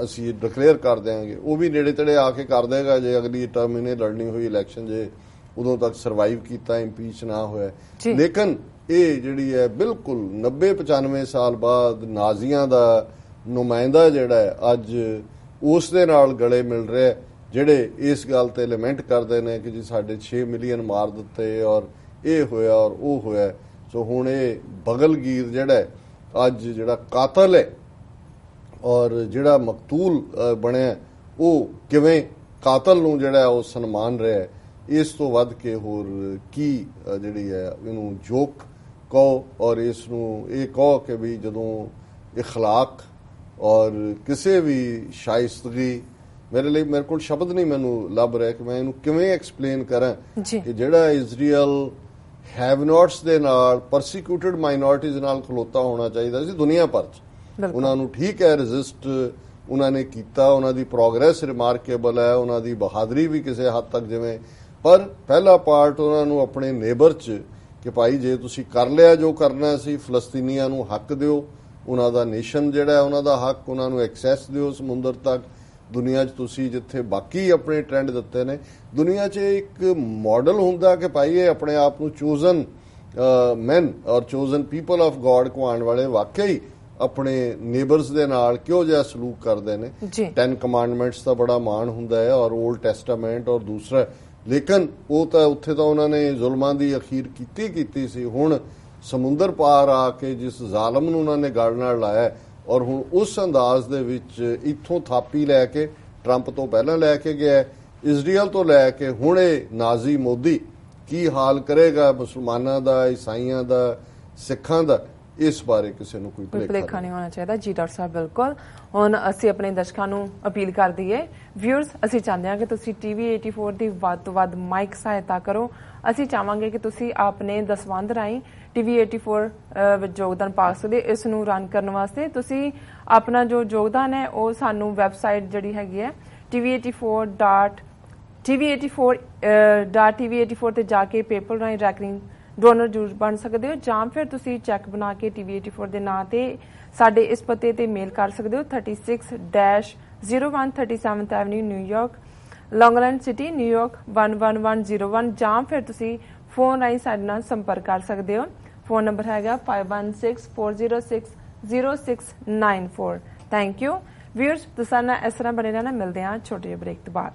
ਅਸੀਂ ਡਿਕਲੇਅਰ ਕਰ ਦਿਆਂਗੇ। ਉਹ ਵੀ ਨੇੜੇ ਤੇੜੇ ਆ ਕੇ ਕਰ ਦੇਗਾ ਜੇ ਅਗਲੀ ਟਰਮ ਇਹਨੇ ਲੜਨੀ ਹੋਈ ਇਲੈਕਸ਼ਨ, ਜੇ ਉਦੋਂ ਤੱਕ ਸਰਵਾਈਵ ਕੀਤਾ, ਇੰਪੀਚ ਨਾ ਹੋਇਆ। ਲੇਕਿਨ ਇਹ ਜਿਹੜੀ ਹੈ ਬਿਲਕੁਲ 90-95 ਸਾਲ ਬਾਅਦ ਨਾਜ਼ੀਆਂ ਦਾ ਨੁਮਾਇੰਦਾ ਜਿਹੜਾ ਹੈ ਅੱਜ ਉਸ ਦੇ ਨਾਲ ਗਲੇ ਮਿਲ ਰਿਹਾ, ਜਿਹੜੇ ਇਸ ਗੱਲ ਤੇ ਲਿਮੈਂਟ ਕਰਦੇ ਨੇ ਕਿ ਜੀ ਸਾਡੇ 6 ਮਿਲੀਅਨ ਮਾਰ ਦਿੱਤੇ ਔਰ ਇਹ ਹੋਇਆ ਔਰ ਉਹ ਹੋਇਆ। ਸੋ ਹੁਣ ਇਹ ਬਗਲਗੀਰ ਜਿਹੜਾ ਅੱਜ ਜਿਹੜਾ ਕਾਤਲ ਹੈ ਔਰ ਜਿਹੜਾ ਮਕਤੂਲ ਬਣਿਆ, ਉਹ ਕਿਵੇਂ ਕਾਤਲ ਨੂੰ ਜਿਹੜਾ ਉਹ ਸਨਮਾਨ ਰਿਹਾ, ਇਸ ਤੋਂ ਵੱਧ ਕੇ ਹੋਰ ਕੀ ਜਿਹੜੀ ਹੈ ਇਹਨੂੰ ਜੋਕ ਕਹੋ, ਔਰ ਇਸ ਨੂੰ ਇਹ ਕਹੋ ਕਿ ਵੀ ਜਦੋਂ ਇਖਲਾਕ ਔਰ ਕਿਸੇ ਵੀ ਸ਼ਾਇਸਤਗੀ, ਮੇਰੇ ਕੋਲ ਸ਼ਬਦ ਨਹੀਂ ਮੈਨੂੰ ਲੱਭ ਰਿਹਾ ਕਿ ਮੈਂ ਇਹਨੂੰ ਕਿਵੇਂ ਐਕਸਪਲੇਨ ਕਰਾਂ ਕਿ ਜਿਹੜਾ ਇਜ਼ਰਾਈਲ ਹੈਵ ਨੋਟਸ ਦੇ ਨਾਲ, ਪਰਸੀਕਿਊਟਡ ਮਾਈਨੋਰਿਟੀਜ਼ ਨਾਲ ਖਲੋਤਾ ਹੋਣਾ ਚਾਹੀਦਾ ਸੀ ਦੁਨੀਆ ਭਰ 'ਚ। ਉਹਨਾਂ ਨੂੰ ਠੀਕ ਹੈ ਰੈਜ਼ਿਸਟ ਉਹਨਾਂ ਨੇ ਕੀਤਾ, ਉਹਨਾਂ ਦੀ ਪ੍ਰੋਗਰੈਸ ਰਿਮਾਰਕੇਬਲ ਹੈ, ਉਹਨਾਂ ਦੀ ਬਹਾਦਰੀ ਵੀ ਕਿਸੇ ਹੱਦ ਤੱਕ, ਜਿਵੇਂ ਪਰ ਪਹਿਲਾ ਪਾਰਟ ਉਹਨਾਂ ਨੂੰ ਆਪਣੇ ਨੇਬਰ 'ਚ ਕਿ ਭਾਈ ਜੇ ਤੁਸੀਂ ਕਰ ਲਿਆ ਜੋ ਕਰਨਾ ਸੀ, ਫਲਸਤੀਨੀਆਂ ਨੂੰ ਹੱਕ ਦਿਓ, ਉਹਨਾਂ ਦਾ ਨੇਸ਼ਨ ਜਿਹੜਾ ਉਹਨਾਂ ਦਾ ਹੱਕ, ਉਹਨਾਂ ਨੂੰ ਐਕਸੈਸ ਦਿਓ ਸਮੁੰਦਰ ਤੱਕ। ਦੁਨੀਆ 'ਚ ਤੁਸੀਂ ਜਿੱਥੇ ਬਾਕੀ ਆਪਣੇ ਟ੍ਰੈਂਡ ਦਿੱਤੇ ਨੇ, ਦੁਨੀਆ 'ਚ ਇੱਕ ਮਾਡਲ ਹੁੰਦਾ ਕਿ ਭਾਈ ਇਹ ਆਪਣੇ ਆਪ ਨੂੰ ਚੋਜ਼ਨ ਮੈਨ ਔਰ ਚੋਜ਼ਨ ਪੀਪਲ ਆਫ ਗੋਡ ਕਹਾਉਣ ਵਾਲੇ ਵਾਕਈ ਆਪਣੇ ਨੇਬਰਸ ਦੇ ਨਾਲ ਕਿਹੋ ਜਿਹਾ ਸਲੂਕ ਕਰਦੇ ਨੇ। 10 ਕਮਾਂਡਮੈਂਟਸ ਦਾ ਬੜਾ ਮਾਣ ਹੁੰਦਾ ਹੈ ਔਰ ਓਲਡ ਟੈਸਟਾਮੈਂਟ ਔਰ ਦੂਸਰਾ, ਲੇਕਿਨ ਉਹ ਤਾਂ ਉੱਥੇ ਤਾਂ ਉਹਨਾਂ ਨੇ ਜ਼ੁਲਮਾਂ ਦੀ ਅਖੀਰ ਕੀਤੀ ਸੀ। ਹੁਣ ਸਮੁੰਦਰ ਪਾਰ ਆ ਕੇ ਜਿਸ ਜ਼ਾਲਮ ਨੂੰ ਉਹਨਾਂ ਨੇ ਗਲ ਨਾਲ ਲਾਇਆ, ਔਰ ਹੁਣ ਉਸ ਅੰਦਾਜ਼ ਦੇ ਵਿੱਚ ਇੱਥੋਂ ਥਾਪੀ ਲੈ ਕੇ ਟਰੰਪ ਤੋਂ ਪਹਿਲਾਂ ਲੈ ਕੇ ਗਿਆ, ਇਜ਼ਰਾਈਲ ਤੋਂ ਲੈ ਕੇ ਹੁਣ ਇਹ ਨਾਜ਼ੀ ਮੋਦੀ ਕੀ ਹਾਲ ਕਰੇਗਾ ਮੁਸਲਮਾਨਾਂ ਦਾ, ਈਸਾਈਆਂ ਦਾ, ਸਿੱਖਾਂ ਦਾ, ਇਸ ਬਾਰੇ ਕਿਸੇ ਨੂੰ ਕੋਈ ਭੁਲੇਖਾ ਨਹੀਂ ਹੋਣਾ ਚਾਹੀਦਾ। ਜੀ ਡਾਕਟਰ ਸਾਹਿਬ, ਬਿਲਕੁਲ। ਹੁਣ ਅਸੀਂ ਆਪਣੇ ਦਰਸ਼ਕਾਂ ਨੂੰ ਅਪੀਲ ਕਰ ਦਈਏ, ਵਿਊਅਰਸ, ਅਸੀਂ ਚਾਹੁੰਦੇ ਹਾਂ ਕਿ ਤੁਸੀਂ TV 84 ਦੀ ਵੱਧ ਤੋਂ ਵੱਧ ਮਾਈਕ ਸਹਾਇਤਾ ਕਰੋ। ਅਸੀਂ ਚਾਹਾਂਗੇ ਕਿ ਤੁਸੀਂ ਆਪਣੇ ਦਸਵੰਧ ਰਾਹੀਂ TV 84 ਵਿੱਚ ਯੋਗਦਾਨ ਪਾ ਸਕਦੇ। ਇਸ ਨੂੰ ਰਨ ਕਰਨ ਵਾਸਤੇ ਤੁਸੀਂ ਆਪਣਾ ਜੋ ਯੋਗਦਾਨ ਹੈ ਉਹ ਸਾਨੂੰ ਵੈਬਸਾਈਟ ਜਿਹੜੀ ਹੈਗੀ ਹੈ tv84 ਤੇ ਜਾ ਕੇ ਪੇਪਲ ਰਾਹੀਂ ਰੈਕਰਿੰਗ ਡੋਨਰ ਜ਼ਰੂਰ ਬਣ ਸਕਦੇ ਹੋ, ਜਾਂ ਫਿਰ ਤੁਸੀਂ ਚੈੱਕ ਬਣਾ ਕੇ TV 84 ਦੇ ਨਾਂ ਤੇ ਸਾਡੇ ਇਸ ਪਤੇ ਤੇ ਮੇਲ ਕਰ ਸਕਦੇ ਹੋ 36-01 37th ਐਵਨਿਊ ਨਿਊਯਾਰਕ, ਲੌਂਗ ਆਈਲੈਂਡ ਸਿਟੀ, ਨਿਊਯਾਰਕ 11101, ਜਾਂ ਫਿਰ ਤੁਸੀਂ ਫੋਨ ਰਾਹੀਂ ਸਾਡੇ ਨਾਲ ਸੰਪਰਕ ਕਰ ਸਕਦੇ ਹੋ। ਫੋਨ ਨੰਬਰ ਹੈਗਾ 5164060694। ਥੈਂਕ ਯੂ ਵਿਊਅਰਸ, ਤੁਸੀਂ ਨਾਲ ਇਸ ਤਰ੍ਹਾਂ ਬਣੇ ਰਹਿਣਾ। ਮਿਲਦੇ ਹਾਂ ਛੋਟੇ ਜਿਹੇ ਬ੍ਰੇਕ ਤੋਂ ਬਾਅਦ।